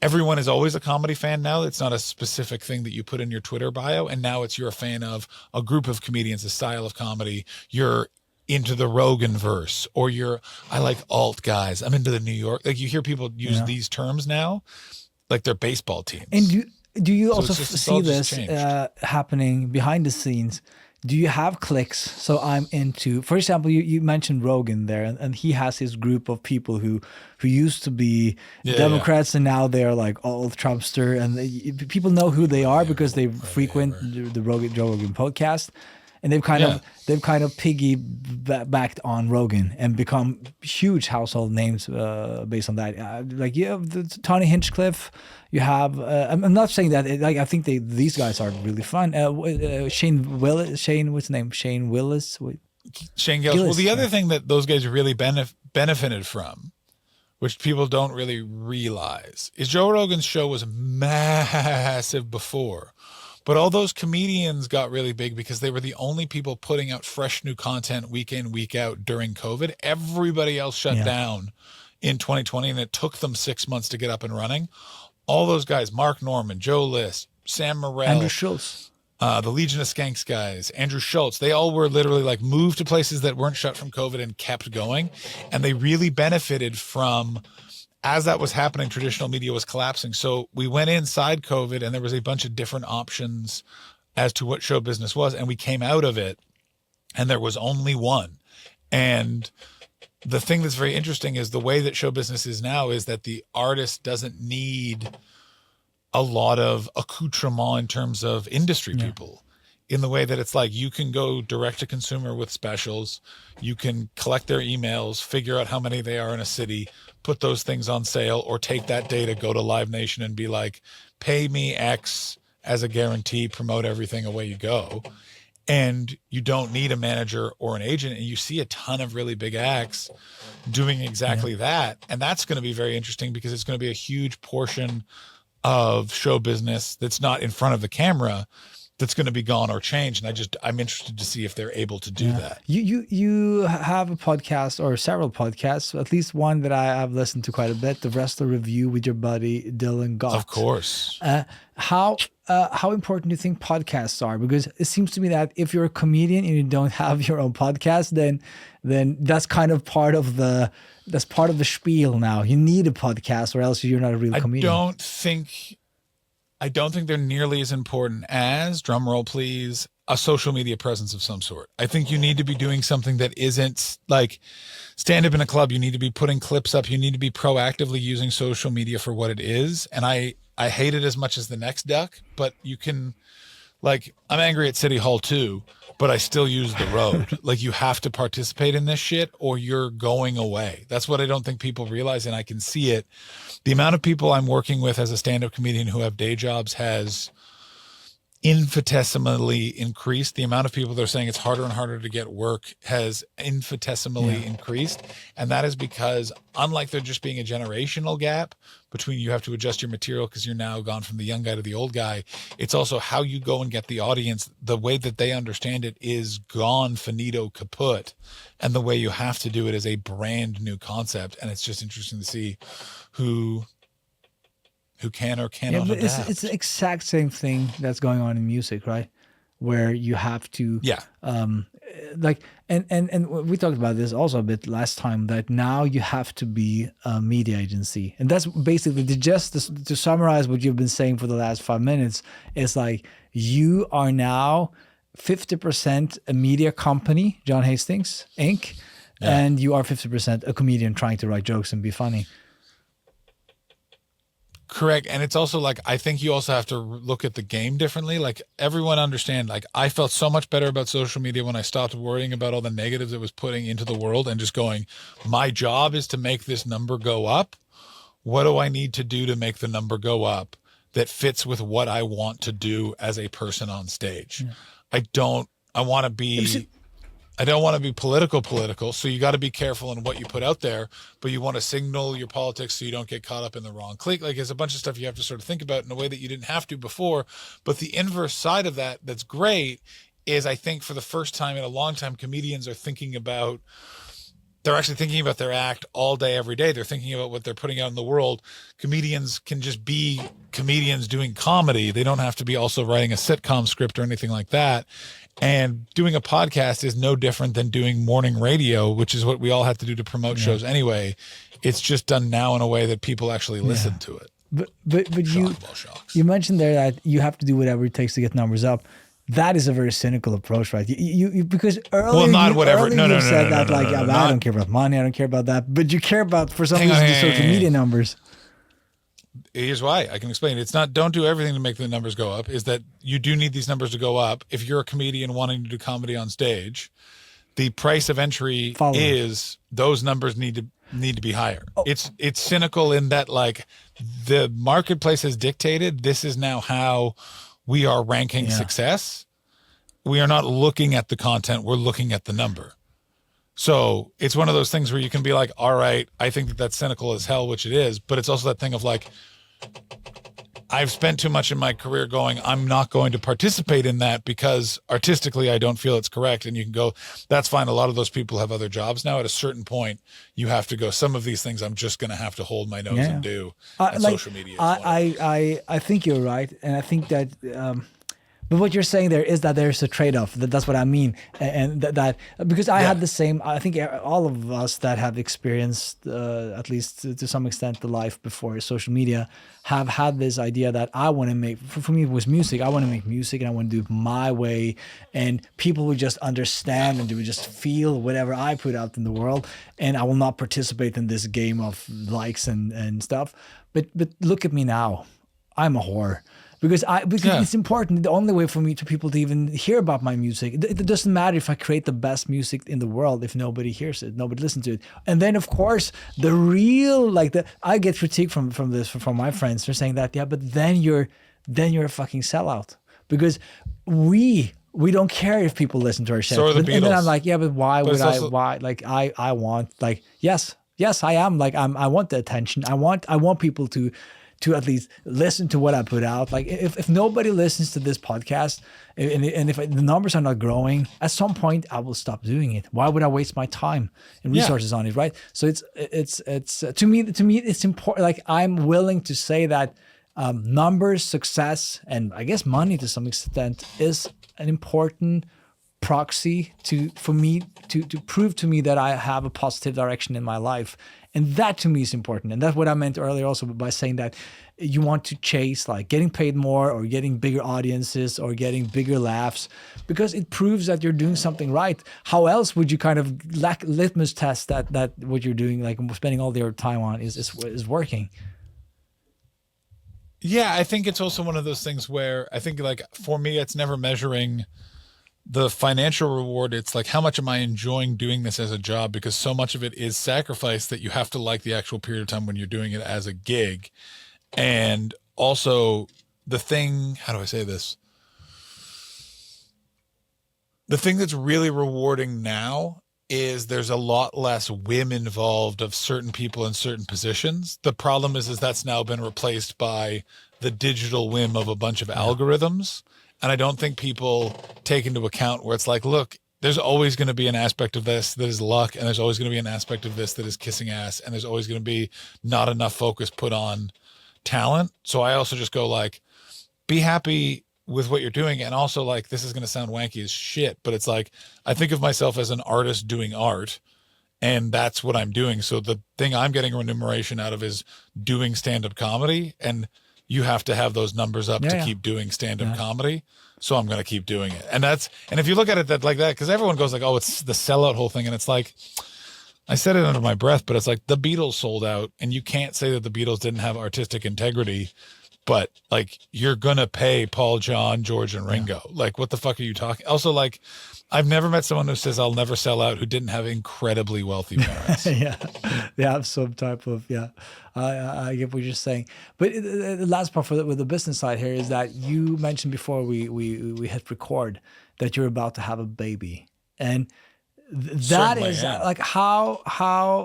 everyone is always a comedy fan now. It's not a specific thing that you put in your Twitter bio. And now you're a fan of a group of comedians, a style of comedy. You're into the Rogan verse, or I like alt guys. I'm into the New York. Like, you hear people use these terms now, like they're baseball teams. And do you also see this happening behind the scenes? Do you have cliques? So I'm into, for example, you mentioned Rogan there, and he has his group of people who used to be Democrats, and now they're like all Trumpster, and people know who they are because they frequent the Joe Rogan podcast. And they've kind of piggybacked on Rogan and become huge household names based on that. Like you have Tony Hinchcliffe, you have. I'm not saying that. Like, I think these guys are really fun. Shane Willis. What's his name? Shane Willis. Shane Gillis. Well, the other thing that those guys really benefited from, which people don't really realize, is Joe Rogan's show was massive before. But all those comedians got really big because they were the only people putting out fresh new content week in, week out during COVID. Everybody else shut down in 2020, and it took them 6 months to get up and running. All those guys, Mark Norman, Joe List, Sam Morril, Andrew Schultz, the Legion of Skanks guys, Andrew Schultz, they all were literally like moved to places that weren't shut from COVID and kept going. And they really benefited from, as that was happening, traditional media was collapsing. So we went inside COVID, and there was a bunch of different options as to what show business was. And we came out of it, and there was only one. And the thing that's very interesting is the way that show business is now is that the artist doesn't need a lot of accoutrement in terms of industry people, in the way that it's like you can go direct to consumer with specials. You can collect their emails, figure out how many they are in a city, put those things on sale, or take that data, go to Live Nation and be like, pay me X as a guarantee, promote everything, away you go. and you don't need a manager or an agent. And you see a ton of really big acts doing exactly that. And that's going to be very interesting because it's going to be a huge portion of show business that's not in front of the camera that's going to be gone or changed. And I'm interested to see if they're able to do that. You have a podcast or several podcasts, at least one that I have listened to quite a bit, the Wrestler Review with your buddy Dylan Gott. Of course. How important do you think podcasts are? Because it seems to me that if you're a comedian and you don't have your own podcast, then that's kind of part of the spiel now. You need a podcast or else you're not a real comedian. I don't think they're nearly as important as, drum roll please, a social media presence of some sort. I think you need to be doing something that isn't like stand up in a club. You need to be putting clips up. You need to be proactively using social media for what it is. And I hate it as much as the next duck, but you can, like, I'm angry at City Hall too, but I still use the road. Like, you have to participate in this shit or you're going away. That's what I don't think people realize, and I can see it. The amount of people I'm working with as a stand-up comedian who have day jobs has infinitesimally increased. The amount of people that are saying it's harder and harder to get work has infinitesimally increased. And that is because, unlike there just being a generational gap between you have to adjust your material because you're now gone from the young guy to the old guy, it's also how you go and get the audience. The way that they understand it is gone finito kaput. And the way you have to do it is a brand new concept. And it's just interesting to see who can or cannot adapt. It's the exact same thing that's going on in music, right? Where you have to, like, and we talked about this also a bit last time, that now you have to be a media agency. And that's basically to summarize what you've been saying for the last 5 minutes, is like, you are now 50% a media company, John Hastings Inc., and you are 50% a comedian trying to write jokes and be funny. Correct. And it's also like, I think you also have to look at the game differently. Like, everyone understand, like, I felt so much better about social media when I stopped worrying about all the negatives it was putting into the world and just going, my job is to make this number go up. What do I need to do to make the number go up that fits with what I want to do as a person on stage? I don't want to be political. So you got to be careful in what you put out there, but you want to signal your politics so you don't get caught up in the wrong clique. Like, there's a bunch of stuff you have to sort of think about in a way that you didn't have to before. But the inverse side of that that's great is, I think for the first time in a long time, comedians are they're actually thinking about their act all day, every day. They're thinking about what they're putting out in the world. Comedians can just be comedians doing comedy. They don't have to be also writing a sitcom script or anything like that. And doing a podcast is no different than doing morning radio, which is what we all have to do to promote shows anyway. It's just done now in a way that people actually listen to it. But you mentioned there that you have to do whatever it takes to get numbers up. That is a very cynical approach, right? You because earlier you said that I don't care about money, I don't care about that, but you care about, for some reason, the social media numbers. Here's why. I can explain. It's not don't do everything to make the numbers go up, is that you do need these numbers to go up. If you're a comedian wanting to do comedy on stage, the price of entry is those numbers need to be higher. It's cynical in that, like, the marketplace has dictated this is now how we are ranking success. We are not looking at the content, we're looking at the number. So it's one of those things where you can be like, all right, I think that that's cynical as hell, which it is, but it's also that thing of like, I've spent too much in my career going, I'm not going to participate in that because artistically I don't feel it's correct. And you can go, that's fine. A lot of those people have other jobs now. At a certain point, you have to go, some of these things I'm just going to have to hold my nose and do. And social media. I think you're right. And I think that, but what you're saying there is that there's a trade-off. That's what I mean, and that because I had the same. I think all of us that have experienced, at least to some extent, the life before social media, have had this idea that I want to make. For me, it was music. I want to make music, and I want to do it my way, and people would just understand and they would just feel whatever I put out in the world, and I will not participate in this game of likes and stuff. But look at me now. I'm a whore. Because it's important. The only way for me people to even hear about my music, it doesn't matter if I create the best music in the world if nobody hears it, nobody listens to it. And then of course the real I get critique from my friends. They're saying that but then you're a fucking sellout, because we we don't care if people listen to our shit. So are the And then I'm Beatles. like, yeah, but why But would it's I? also, Why? Like, I want, like, yes, I am, like, I want the attention. I want people to at least listen to what I put out. Like, if nobody listens to this podcast, and if the numbers are not growing, at some point I will stop doing it. Why would I waste my time and yeah. resources on it, right? So it's to me it's important. Like, I'm willing to say that numbers, success, and I guess money to some extent is an important proxy for me to prove to me that I have a positive direction in my life. And that to me is important. And that's what I meant earlier also by saying that you want to chase like getting paid more or getting bigger audiences or getting bigger laughs, because it proves that you're doing something right. How else would you kind of litmus test that what you're doing, like spending all your time on is working? Yeah, I think it's also one of those things where I think, like, for me, it's never measuring the financial reward. It's like, how much am I enjoying doing this as a job? Because so much of it is sacrifice that you have to like the actual period of time when you're doing it as a gig. And also the thing, how do I say this? The thing that's really rewarding now is there's a lot less whim involved of certain people in certain positions. The problem is that's now been replaced by the digital whim of a bunch of algorithms. And I don't think people take into account where it's like, look, there's always going to be an aspect of this that is luck, and there's always going to be an aspect of this that is kissing ass, and there's always going to be not enough focus put on talent. So I also just go like, be happy with what you're doing. And also, like, this is going to sound wanky as shit, but it's like, I think of myself as an artist doing art, and that's what I'm doing. So the thing I'm getting remuneration out of is doing stand-up comedy, and you have to have those numbers up to keep doing stand-up comedy. So I'm going to keep doing it. And if you look at it like that, because everyone goes like, oh, it's the sellout whole thing. And it's like, I said it under my breath, but it's like the Beatles sold out, and you can't say that the Beatles didn't have artistic integrity. But like, you're going to pay Paul, John, George, and Ringo. Like, what the fuck are you talking? Also, like, I've never met someone who says I'll never sell out who didn't have incredibly wealthy parents. They have some type of, I get what you're saying. But the last part with the business side here is that you mentioned before we hit record that you're about to have a baby. And that is like,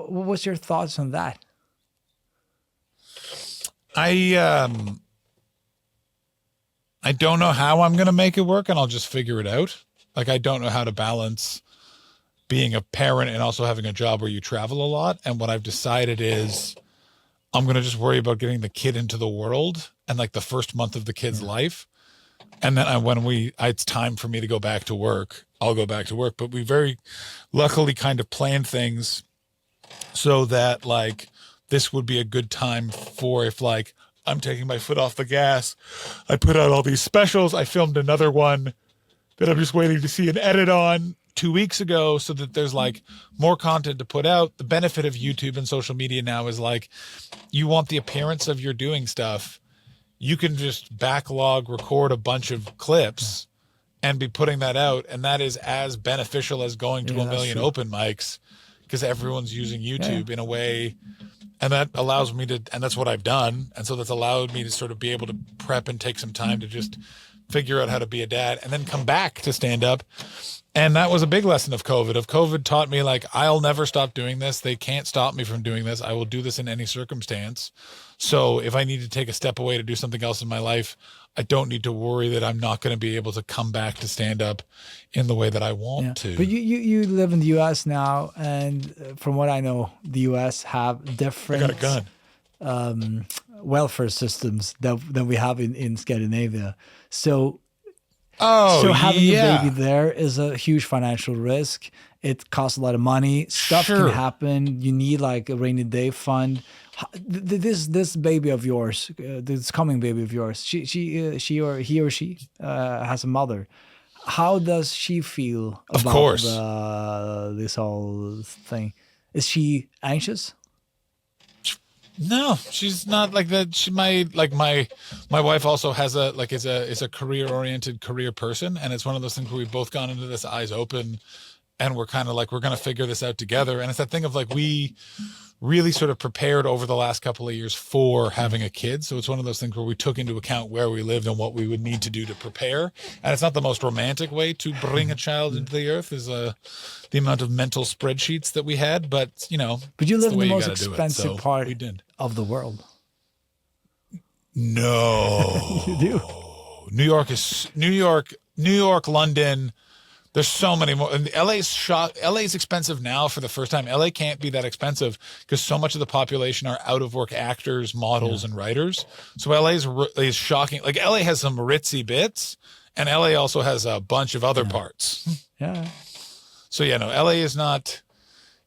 what's your thoughts on that? I don't know how I'm going to make it work, and I'll just figure it out. Like, I don't know how to balance being a parent and also having a job where you travel a lot. And what I've decided is I'm going to just worry about getting the kid into the world and like the first month of the kid's life. And then when it's time for me to go back to work, I'll go back to work. But we very luckily kind of planned things so that like this would be a good time for, if like I'm taking my foot off the gas, I put out all these specials. I filmed another one that I'm just waiting to see an edit on 2 weeks ago, so that there's like more content to put out. The benefit of YouTube and social media now is like, you want the appearance of your doing stuff, you can just backlog record a bunch of clips and be putting that out. And that is as beneficial as going to a million open mics, because everyone's using YouTube in a way. And that allows me to, and that's what I've done. And so that's allowed me to sort of be able to prep and take some time to just figure out how to be a dad and then come back to stand up. And that was a big lesson of COVID. COVID taught me, like, I'll never stop doing this. They can't stop me from doing this. I will do this in any circumstance. So if I need to take a step away to do something else in my life, I don't need to worry that I'm not going to be able to come back to stand up in the way that I want to. But you live in the US now, and from what I know, the US have different I got a gun. Welfare systems than we have in Scandinavia. So having a baby there is a huge financial risk. It costs a lot of money. Stuff can happen. You need like a rainy day fund. This baby of yours, this coming baby of yours, she or he or she has a mother. How does she feel about this whole thing? Is she anxious? No, she's not like that. She might, like, my wife also has is a career oriented career person. And it's one of those things where we've both gone into this eyes open and we're kind of like, we're going to figure this out together. And it's that thing of like, we really sort of prepared over the last couple of years for having a kid. So it's one of those things where we took into account where we lived and what we would need to do to prepare. And it's not the most romantic way to bring a child into the earth is the amount of mental spreadsheets that we had. But, you know, but you live in the most expensive part of the world. No. You do. New York, London. There's so many more. And LA's expensive now for the first time. LA can't be that expensive because so much of the population are out of work actors, models, and writers. So LA is shocking. Like LA has some ritzy bits, and LA also has a bunch of other parts. Yeah. So yeah, no, LA is not.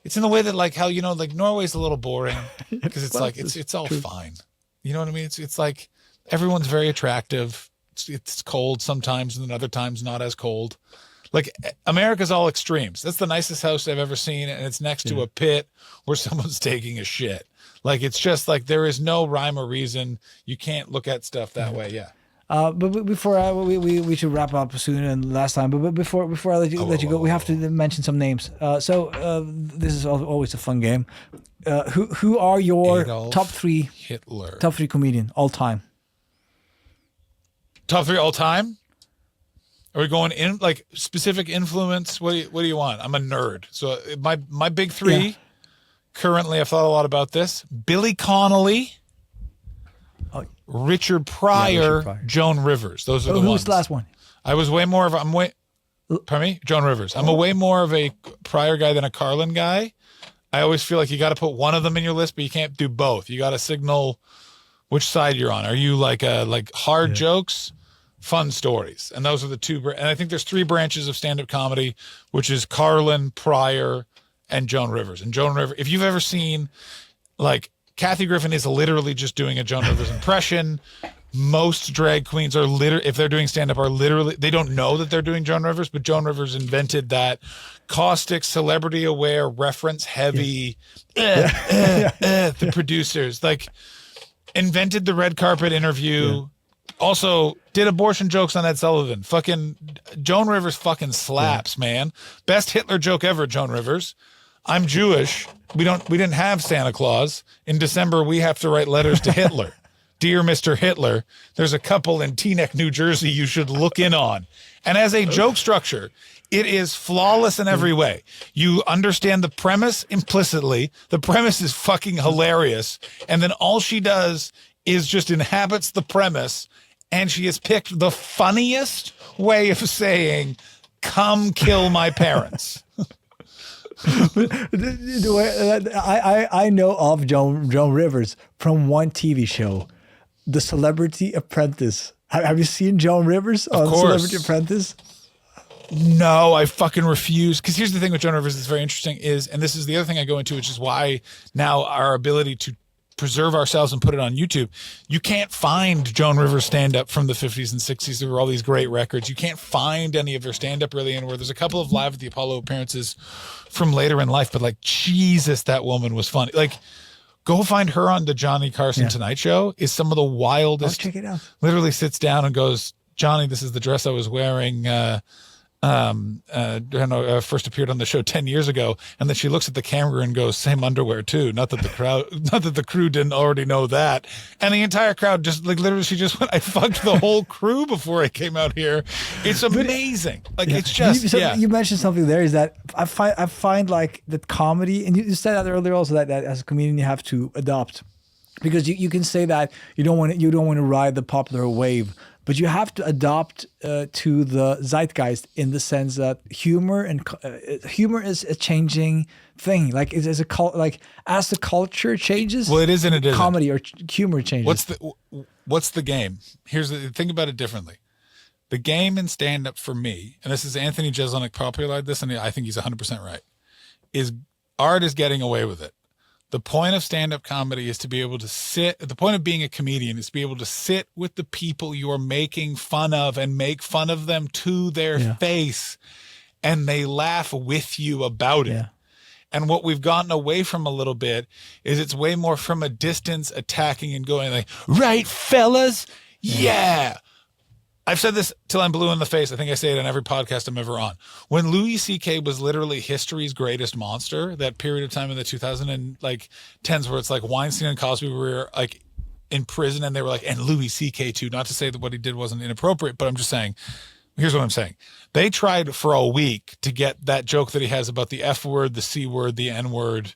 It's in the way that like how, you know, like Norway's a little boring because it's like it's all fine. You know what I mean? It's like everyone's very attractive. It's cold sometimes, and then other times not as cold. Like America's all extremes. That's the nicest house I've ever seen, and it's next to a pit where someone's taking a shit. Like it's just like there is no rhyme or reason. You can't look at stuff that way. Yeah. But before we should wrap up soon and last time. But before I let you go, we have to mention some names. So this is always a fun game. Who are your top three comedian all time? Top three all time? Are we going in like specific influence? What do you want? I'm a nerd. So my big three currently, I've thought a lot about this. Billy Connolly, Richard Pryor, Joan Rivers. Those are the ones. Who's the last one? I was way more of pardon me? Joan Rivers. I'm a way more of a Pryor guy than a Carlin guy. I always feel like you got to put one of them in your list, but you can't do both. You got to signal which side you're on. Are you like hard jokes? Fun stories. And those are the two. And I think there's three branches of stand-up comedy, which is Carlin, Pryor, and Joan Rivers. And Joan Rivers, if you've ever seen, like, Kathy Griffin is literally just doing a Joan Rivers impression. Most drag queens are if they're doing stand-up, are literally, they don't know that they're doing Joan Rivers, but Joan Rivers invented that caustic, celebrity-aware, reference-heavy, the producers, like, invented the red carpet interview. Also, did abortion jokes on Ed Sullivan. Fucking Joan Rivers fucking slaps, man. Best Hitler joke ever, Joan Rivers. I'm Jewish. We didn't have Santa Claus. In December, we have to write letters to Hitler. Dear Mr. Hitler, there's a couple in Teaneck, New Jersey you should look in on. And as a joke structure, it is flawless in every way. You understand the premise implicitly. The premise is fucking hilarious. And then all she does is just inhabits the premise, and she has picked the funniest way of saying, come kill my parents. I know of Joan Rivers from one TV show, The Celebrity Apprentice. Have you seen Joan Rivers on Celebrity Apprentice? No, I fucking refuse. Because here's the thing with Joan Rivers that's very interesting is, and this is the other thing I go into, which is why now our ability to preserve ourselves and put it on YouTube. You can't find Joan Rivers stand-up from the 50s and 60s. There were all these great records. You can't find any of her stand-up really anywhere. There's a couple of Live at the Apollo appearances from later in life, but like, Jesus, that woman was funny. Like, go find her on the Johnny Carson Tonight Show. Is some of the wildest. Check it out. Literally sits down and goes, Johnny, this is the dress I was wearing first appeared on the show 10 years ago, and then she looks at the camera and goes, same underwear too. Not that the crew didn't already know that. And the entire crowd just like literally, she just went, I fucked the whole crew before I came out here. It's amazing. It's just, You mentioned something there is that I find like that comedy, and you said that earlier also that as a comedian you have to adopt, because you can say that you don't want to ride the popular wave, but you have to adopt to the zeitgeist in the sense that humor is a changing thing. Like as the culture changes. Well, it is and it isn't. Comedy or humor changes. What's the game? Think about it differently. The game in stand-up for me, and this is Anthony Jeselnik popularized this, and I think he's 100% right, is art is getting away with it. The point of stand-up comedy is to be able to the point of being a comedian is to be able to sit with the people you are making fun of and make fun of them to their face, and they laugh with you about it. And what we've gotten away from a little bit is it's way more from a distance attacking and going like, right, fellas? Yeah. I've said this till I'm blue in the face. I think I say it on every podcast I'm ever on. When Louis C.K. was literally history's greatest monster, that period of time in the 2000 and like tens where it's like Weinstein and Cosby were like in prison and they were like, and Louis C.K. too. Not to say that what he did wasn't inappropriate, but I'm just saying, here's what I'm saying. They tried for a week to get that joke that he has about the F word, the C word, the N word,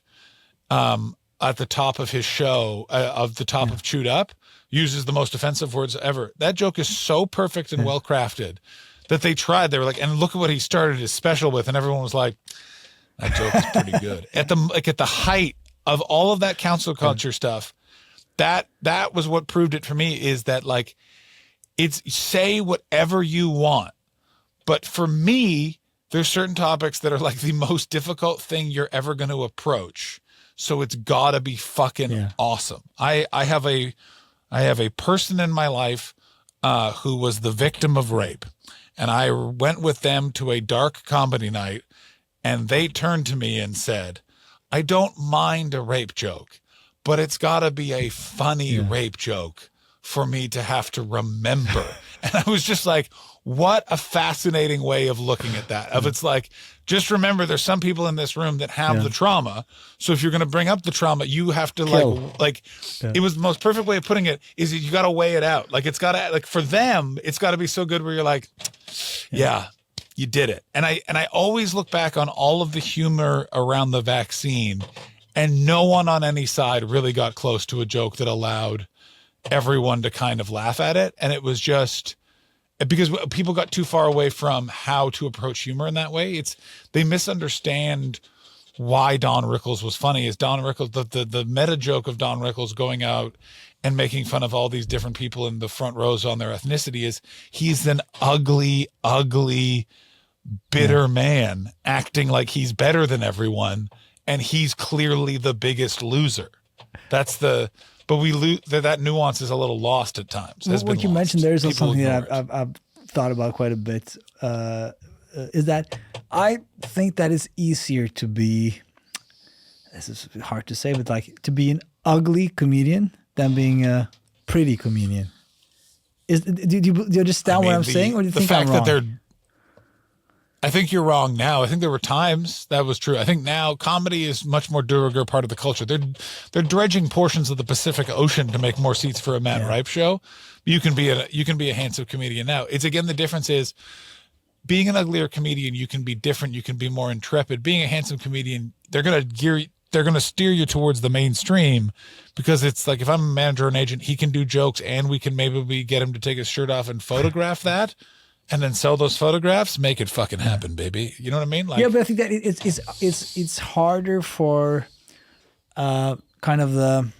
at the top of his show, of the top of Chewed Up, uses the most offensive words ever. That joke is so perfect and well crafted that they tried. They were like, and look at what he started his special with, and everyone was like, that joke is pretty good. At the height of all of that council culture stuff, that was what proved it for me, is that like, it's say whatever you want. But for me, there's certain topics that are like the most difficult thing you're ever going to approach. So it's gotta be fucking awesome. I have a person in my life who was the victim of rape, and I went with them to a dark comedy night, and they turned to me and said, I don't mind a rape joke, but it's gotta be a funny rape joke for me to have to remember. And I was just like, what a fascinating way of looking at that. Of it's like, just remember there's some people in this room that have the trauma. So if you're going to bring up the trauma, you have to it was the most perfect way of putting it is you got to weigh it out. Like it's got to, like for them, it's got to be so good where you're like, yeah, you did it. And I always look back on all of the humor around the vaccine, and no one on any side really got close to a joke that allowed everyone to kind of laugh at it. And it was just because people got too far away from how to approach humor in that way. They misunderstand why Don Rickles was funny. Is Don Rickles, the meta joke of Don Rickles going out and making fun of all these different people in the front rows on their ethnicity, is he's an ugly, bitter man acting like he's better than everyone. And he's clearly the biggest loser. But we lose that nuance is a little lost at times. What you mentioned there is something that I've thought about quite a bit. Is that I think that it's easier to be. This is hard to say, but like to be an ugly comedian than being a pretty comedian. Do you understand what I'm saying, or do you think I'm wrong? I think you're wrong now. I think there were times that was true. I think now comedy is much more de rigueur part of the culture. They're dredging portions of the Pacific Ocean to make more seats for a Matt Ripe show. You can be a handsome comedian now. It's again, the difference is being an uglier comedian, you can be different, you can be more intrepid. Being a handsome comedian, they're gonna steer you towards the mainstream, because it's like, if I'm a manager or an agent, he can do jokes and we can maybe get him to take his shirt off and photograph that. And then sell those photographs, make it fucking happen, baby. You know what I mean? Like, yeah, but I think that it's harder for kind of the.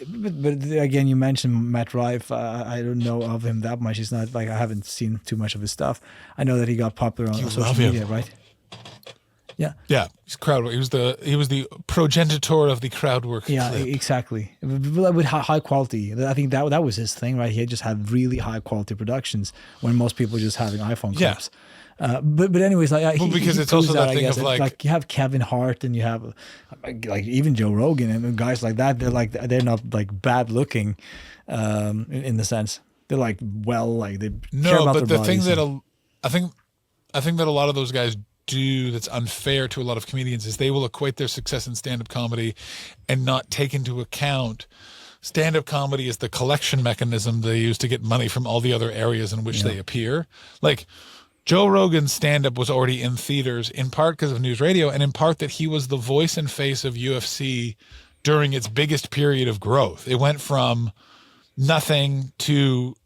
But again, you mentioned Matt Rife. I don't know of him that much. He's not like, I haven't seen too much of his stuff. I know that he got popular on social media, right? Yeah, he's crowd work. He was the progenitor of the crowd work. Yeah, clip. Exactly. With high quality. I think that was his thing, right? He just had really high quality productions when most people were just having iPhone clips. But anyways, like because it's also that thing of like you have Kevin Hart and you have like even Joe Rogan and guys like that. They're not like bad looking, in the sense they're like they care about their bodies. The thing that I think that a lot of those guys do that's unfair to a lot of comedians is they will equate their success in stand-up comedy and not take into account stand-up comedy is the collection mechanism they use to get money from all the other areas in which they appear. Like Joe Rogan's stand-up was already in theaters in part because of news radio and in part that he was the voice and face of UFC during its biggest period of growth. It went from nothing to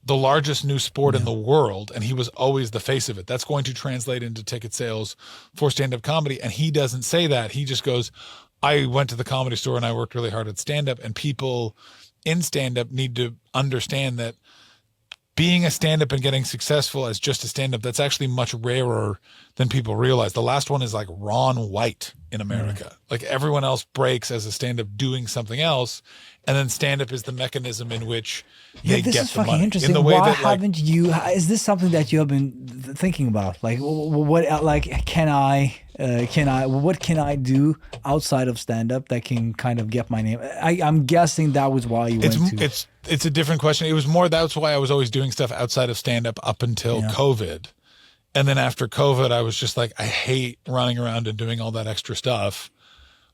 the largest new sport in the world, and he was always the face of it. That's going to translate into ticket sales for stand-up comedy, and he doesn't say that. He just goes, I went to the Comedy Store and I worked really hard at stand-up, and people in stand-up need to understand that being a stand-up and getting successful as just a stand-up, that's actually much rarer than people realize. The last one is like Ron White in America. Like everyone else breaks as a stand-up doing something else, and then stand-up is the mechanism in which they this get is the fucking money. interesting. In the way Why that, like, haven't you? Is this something that you have been thinking about? Like, what? Like, can I? What can I do outside of stand-up that can kind of get my name? I'm guessing that was why you went to. It's a different question. It was more, that's why I was always doing stuff outside of stand-up up until COVID. And then after COVID, I was just like, I hate running around and doing all that extra stuff.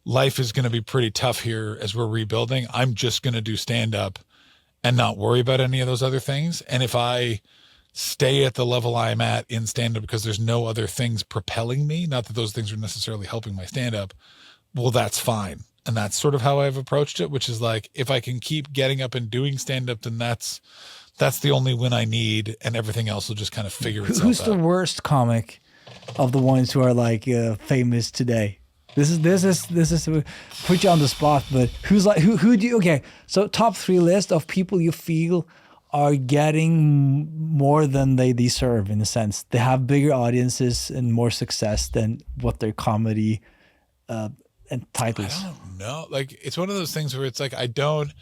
Life is going to be pretty tough here as we're rebuilding. I'm just going to do stand-up and not worry about any of those other things. And if I stay at the level I'm at in stand-up because there's no other things propelling me, not that those things are necessarily helping my stand-up, well, that's fine. And that's sort of how I've approached it, which is like, if I can keep getting up and doing stand-up, then that's the only win I need, and everything else will just kind of figure itself out. Who's the worst comic of the ones who are like famous today? This is put you on the spot, but who do you, okay? So top 3 list of people you feel are getting more than they deserve, in a sense. They have bigger audiences and more success than what their comedy and titles. I don't know. Like, it's one of those things where it's like, I don't,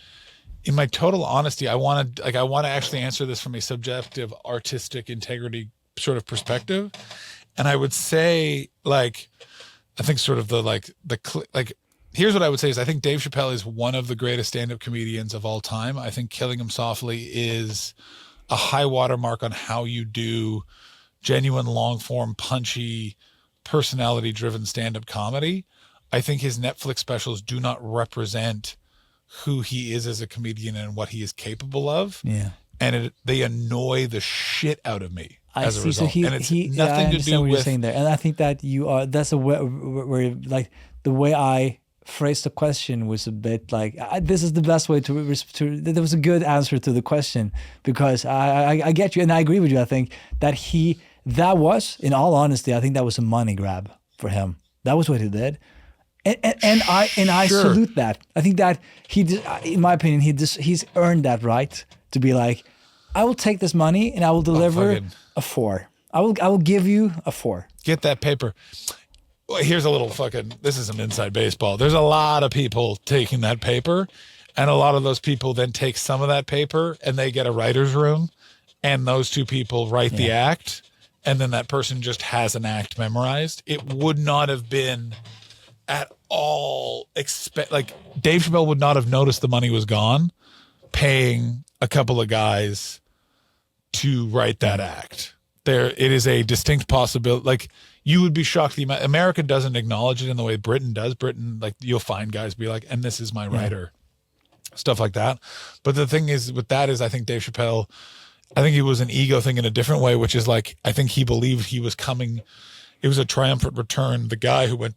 in my total honesty, I want to actually answer this from a subjective artistic integrity sort of perspective. And I would say, like, I think sort of here's what I would say is, I think Dave Chappelle is one of the greatest stand-up comedians of all time. I think Killing Him Softly is a high watermark on how you do genuine, long-form, punchy, personality-driven stand-up comedy. I think his Netflix specials do not represent who he is as a comedian and what he is capable of. Yeah. And they annoy the shit out of me as a result. So and it's nothing to do what with you're saying there. And I think that that's a way where like the way I phrased the question was a bit like, this is the best way to there was a good answer to the question, because I get you and I agree with you. I think that that was, in all honesty, I think that was a money grab for him. That was what he did. And I salute that. I think that in my opinion, he's earned that right to be like, I will take this money and I will deliver a 4. I will give you a 4. Get that paper. Well, here's a little this is some inside baseball. There's a lot of people taking that paper, and a lot of those people then take some of that paper and they get a writer's room, and those 2 people write the act, and then that person just has an act memorized. It would not have been at all like Dave Chappelle would not have noticed the money was gone paying a couple of guys to write that act. It is a distinct possibility. Like, you would be shocked. America doesn't acknowledge it in the way Britain does. Britain, like, you'll find guys be like, and this is my writer, stuff like that. But the thing is with that is, I think Dave Chappelle, I think he was an ego thing in a different way, which is like, I think he believed he was coming. It was a triumphant return. The guy who went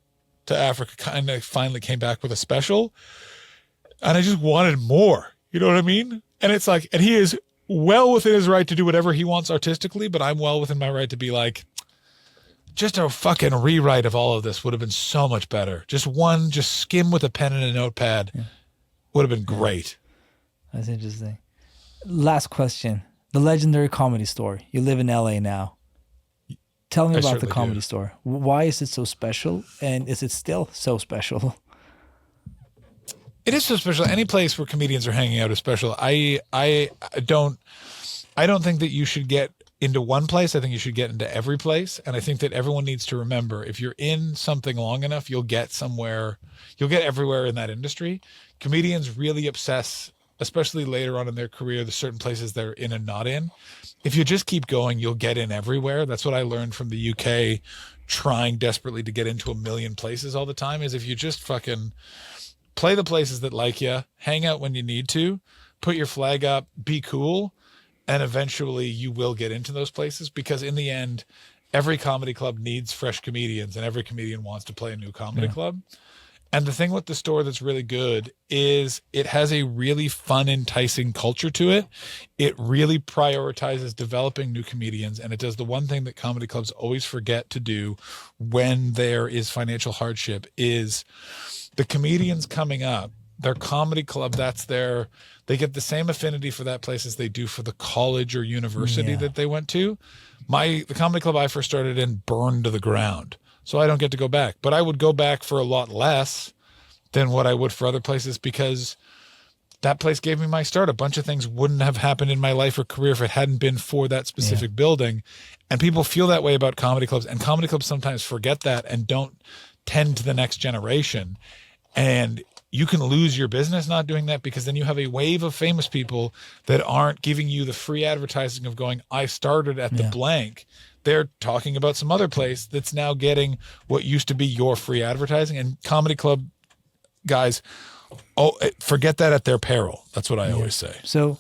to Africa kind of finally came back with a special, and I just wanted more. You know what I mean? And it's like, and he is well within his right to do whatever he wants artistically, but I'm well within my right to be like, just a fucking rewrite of all of this would have been so much better. Just skim with a pen and a notepad would have been great. That's interesting. Last question. The legendary Comedy Store. You live in LA now. Tell me about the Comedy Store. Why is it so special? And is it still so special? It is so special. Any place where comedians are hanging out is special. I don't think that you should get into one place. I think you should get into every place. And I think that everyone needs to remember, if you're in something long enough, you'll get somewhere, you'll get everywhere in that industry. Comedians really obsess, especially later on in their career, the certain places they're in and not in. If you just keep going, you'll get in everywhere. That's what I learned from the UK, trying desperately to get into a million places all the time, is if you just fucking play the places that like you, hang out when you need to, put your flag up, be cool, and eventually you will get into those places, because in the end, every comedy club needs fresh comedians, and every comedian wants to play a new comedy club. And the thing with the store that's really good is it has a really fun, enticing culture to it. It really prioritizes developing new comedians, and it does the one thing that comedy clubs always forget to do when there is financial hardship, is the comedians coming up their comedy club, they get the same affinity for that place as they do for the college or university that they went to. The comedy club I first started in burned to the ground, so I don't get to go back. But I would go back for a lot less than what I would for other places, because that place gave me my start. A bunch of things wouldn't have happened in my life or career if it hadn't been for that specific building. And people feel that way about comedy clubs, and comedy clubs sometimes forget that and don't tend to the next generation. And you can lose your business not doing that, because then you have a wave of famous people that aren't giving you the free advertising of going, I started at the blank. They're talking about some other place that's now getting what used to be your free advertising. And comedy club guys, forget that at their peril. That's what I always say. So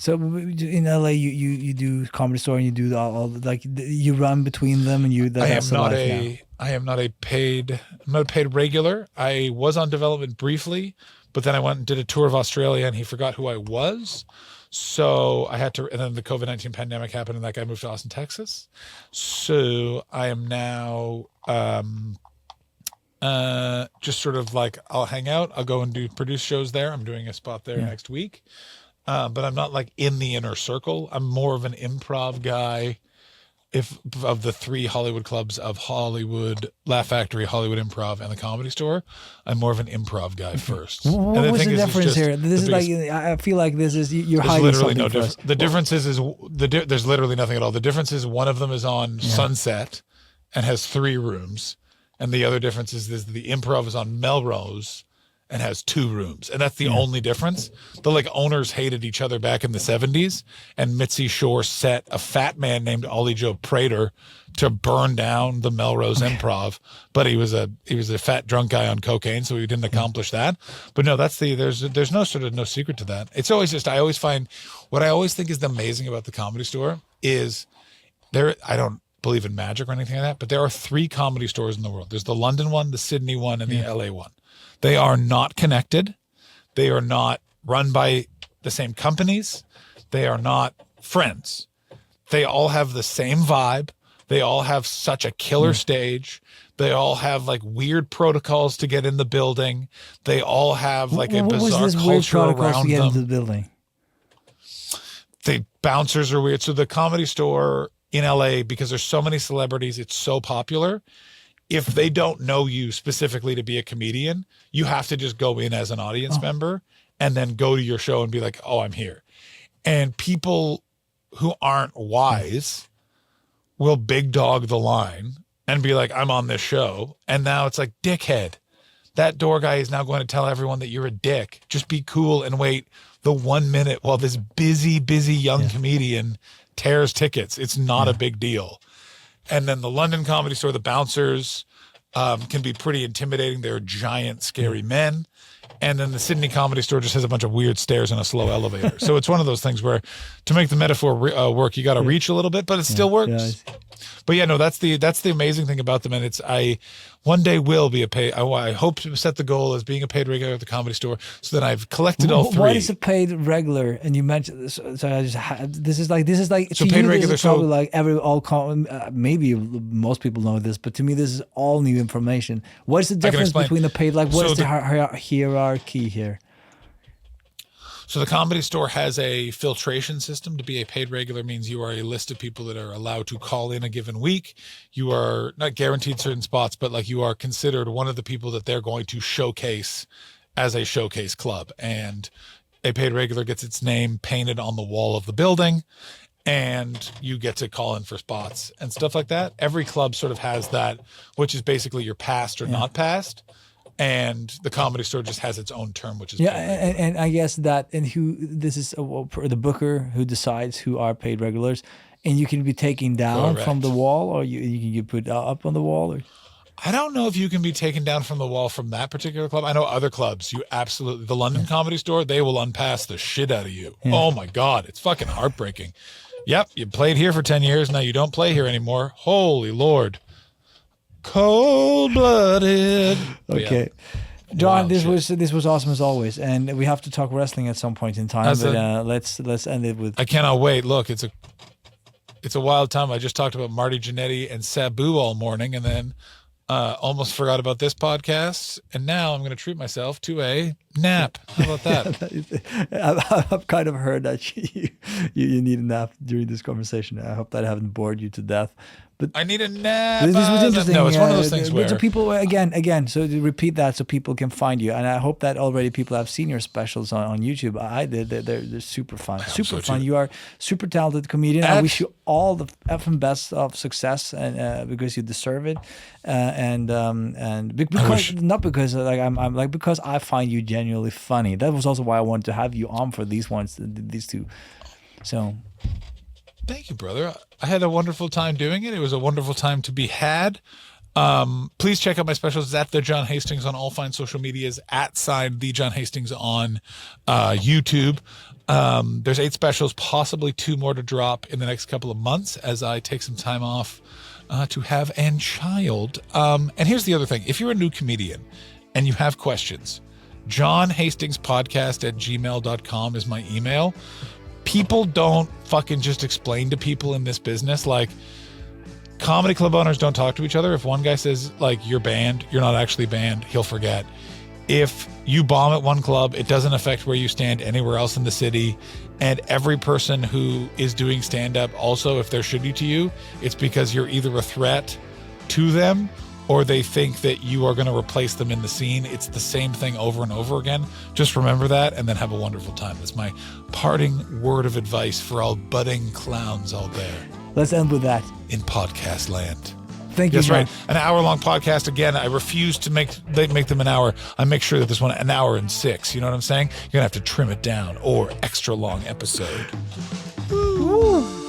in LA, you do Comedy Store, and you do all like you run between them, and I am not a paid regular. I was on development briefly, but then I went and did a tour of Australia, and he forgot who I was. So I had to, and then the COVID-19 pandemic happened, and that guy moved to Austin, Texas. So I am now just sort of like, I'll hang out. I'll go and produce shows there. I'm doing a spot there next week. But I'm not like in the inner circle. I'm more of an improv guy. Of the three Hollywood clubs of Hollywood, Laugh Factory, Hollywood Improv, and the Comedy Store, I'm more of an improv guy first. What was the difference here? This is like, I feel like this is, you're hiding literally something no difference. The difference is there's literally nothing at all. The difference is one of them is on Sunset and has 3 rooms, and the other difference is the Improv is on Melrose and has 2 rooms. And that's the only difference. The like owners hated each other back in the 70s, and Mitzi Shore set a fat man named Ollie Joe Prater to burn down the Melrose Improv. But he was a fat drunk guy on cocaine, so he didn't accomplish that. But no, there's no secret to that. It's always just, I always find, what I always think is amazing about the Comedy Store is I don't believe in magic or anything like that, but there are 3 comedy stores in the world. There's the London one, the Sydney one, and the LA one. They are not connected. They are not run by the same companies. They are not friends. They all have the same vibe. They all have such a killer stage. They all have like weird protocols to get in the building. They all have like a bizarre culture around them. Into the building? The bouncers are weird. So the Comedy Store in LA, because there's so many celebrities, it's so popular. If they don't know you specifically to be a comedian, you have to just go in as an audience member and then go to your show and be like, oh, I'm here. And people who aren't wise will big dog the line and be like, I'm on this show. And now it's like, dickhead. That door guy is now going to tell everyone that you're a dick. Just be cool and wait the 1 minute while this busy young comedian tears tickets. It's not a big deal. And then the London Comedy Store, the bouncers can be pretty intimidating. They're giant, scary men. And then the Sydney Comedy Store just has a bunch of weird stairs and a slow elevator. So it's one of those things where to make the metaphor work, you got to reach a little bit, but it still works. But yeah, no, that's the amazing thing about them. And I one day will be a paid. I hope to set the goal as being a paid regular at the Comedy Store, so that I've collected all 3. What is a paid regular? And you mentioned this. So this is like so paid regular. This is probably like maybe most people know this, but to me this is all new information. What is the difference between the paid? Like, what is the hierarchy here? So the Comedy Store has a filtration system. To be a paid regular means you are a list of people that are allowed to call in a given week. You are not guaranteed certain spots, but like you are considered one of the people that they're going to showcase as a showcase club. And a paid regular gets its name painted on the wall of the building, and you get to call in for spots and stuff like that. Every club sort of has that, which is basically your past or not past. And the Comedy Store just has its own term, which is and I guess that, and this is the booker who decides who are paid regulars, and you can be taken down from the wall, or you can get put up on the wall. Or I don't know if you can be taken down from the wall from that particular club. I know other clubs, you absolutely, the London Comedy Store, they will unpass the shit out of you. Yeah. Oh my God, it's fucking heartbreaking. Yep, you played here for 10 years, now you don't play here anymore. Holy Lord. Cold-blooded. Okay, John, this was awesome as always, and we have to talk wrestling at some point in time. Let's end it with. I cannot wait. Look, it's a wild time. I just talked about Marty Jannetty and Sabu all morning, and then Almost forgot about this podcast, and now I'm going to treat myself to a nap. How about that? I've kind of heard that you need a nap during this conversation. I hope that I haven't bored you to death. But I need a nap. this was interesting. No, it's one of those things where so people again. So to repeat that, so people can find you, and I hope that already people have seen your specials on YouTube. I did. They're super fun, super fun. You are super talented comedian. I wish you all the effing best of success, and because you deserve it, and because not because like I'm like because I find you genuinely funny. That was also why I wanted to have you on for these two. So. Thank you, brother. I had a wonderful time doing it. It was a wonderful time to be had. Please check out my specials at The John Hastings on all fine social medias, @ The John Hastings on YouTube. There's 8 specials, possibly 2 more to drop in the next couple of months as I take some time off to have a child. And here's the other thing. If you're a new comedian and you have questions, johnhastingspodcast@gmail.com is my email. People don't fucking just explain to people in this business. Like, comedy club owners don't talk to each other. If one guy says, like, you're banned, you're not actually banned, he'll forget. If you bomb at one club, it doesn't affect where you stand anywhere else in the city. And every person who is doing stand-up also, if they're shitty to you, it's because you're either a threat to them or they think that you are going to replace them in the scene. It's the same thing over and over again. Just remember that and then have a wonderful time. That's my parting word of advice for all budding clowns out there. Let's end with that. In podcast land. Thank you. That's right. An hour-long podcast. Again, I refuse to make them an hour. I make sure that this one an hour and 6. You know what I'm saying? You're going to have to trim it down or extra long episode. Woo.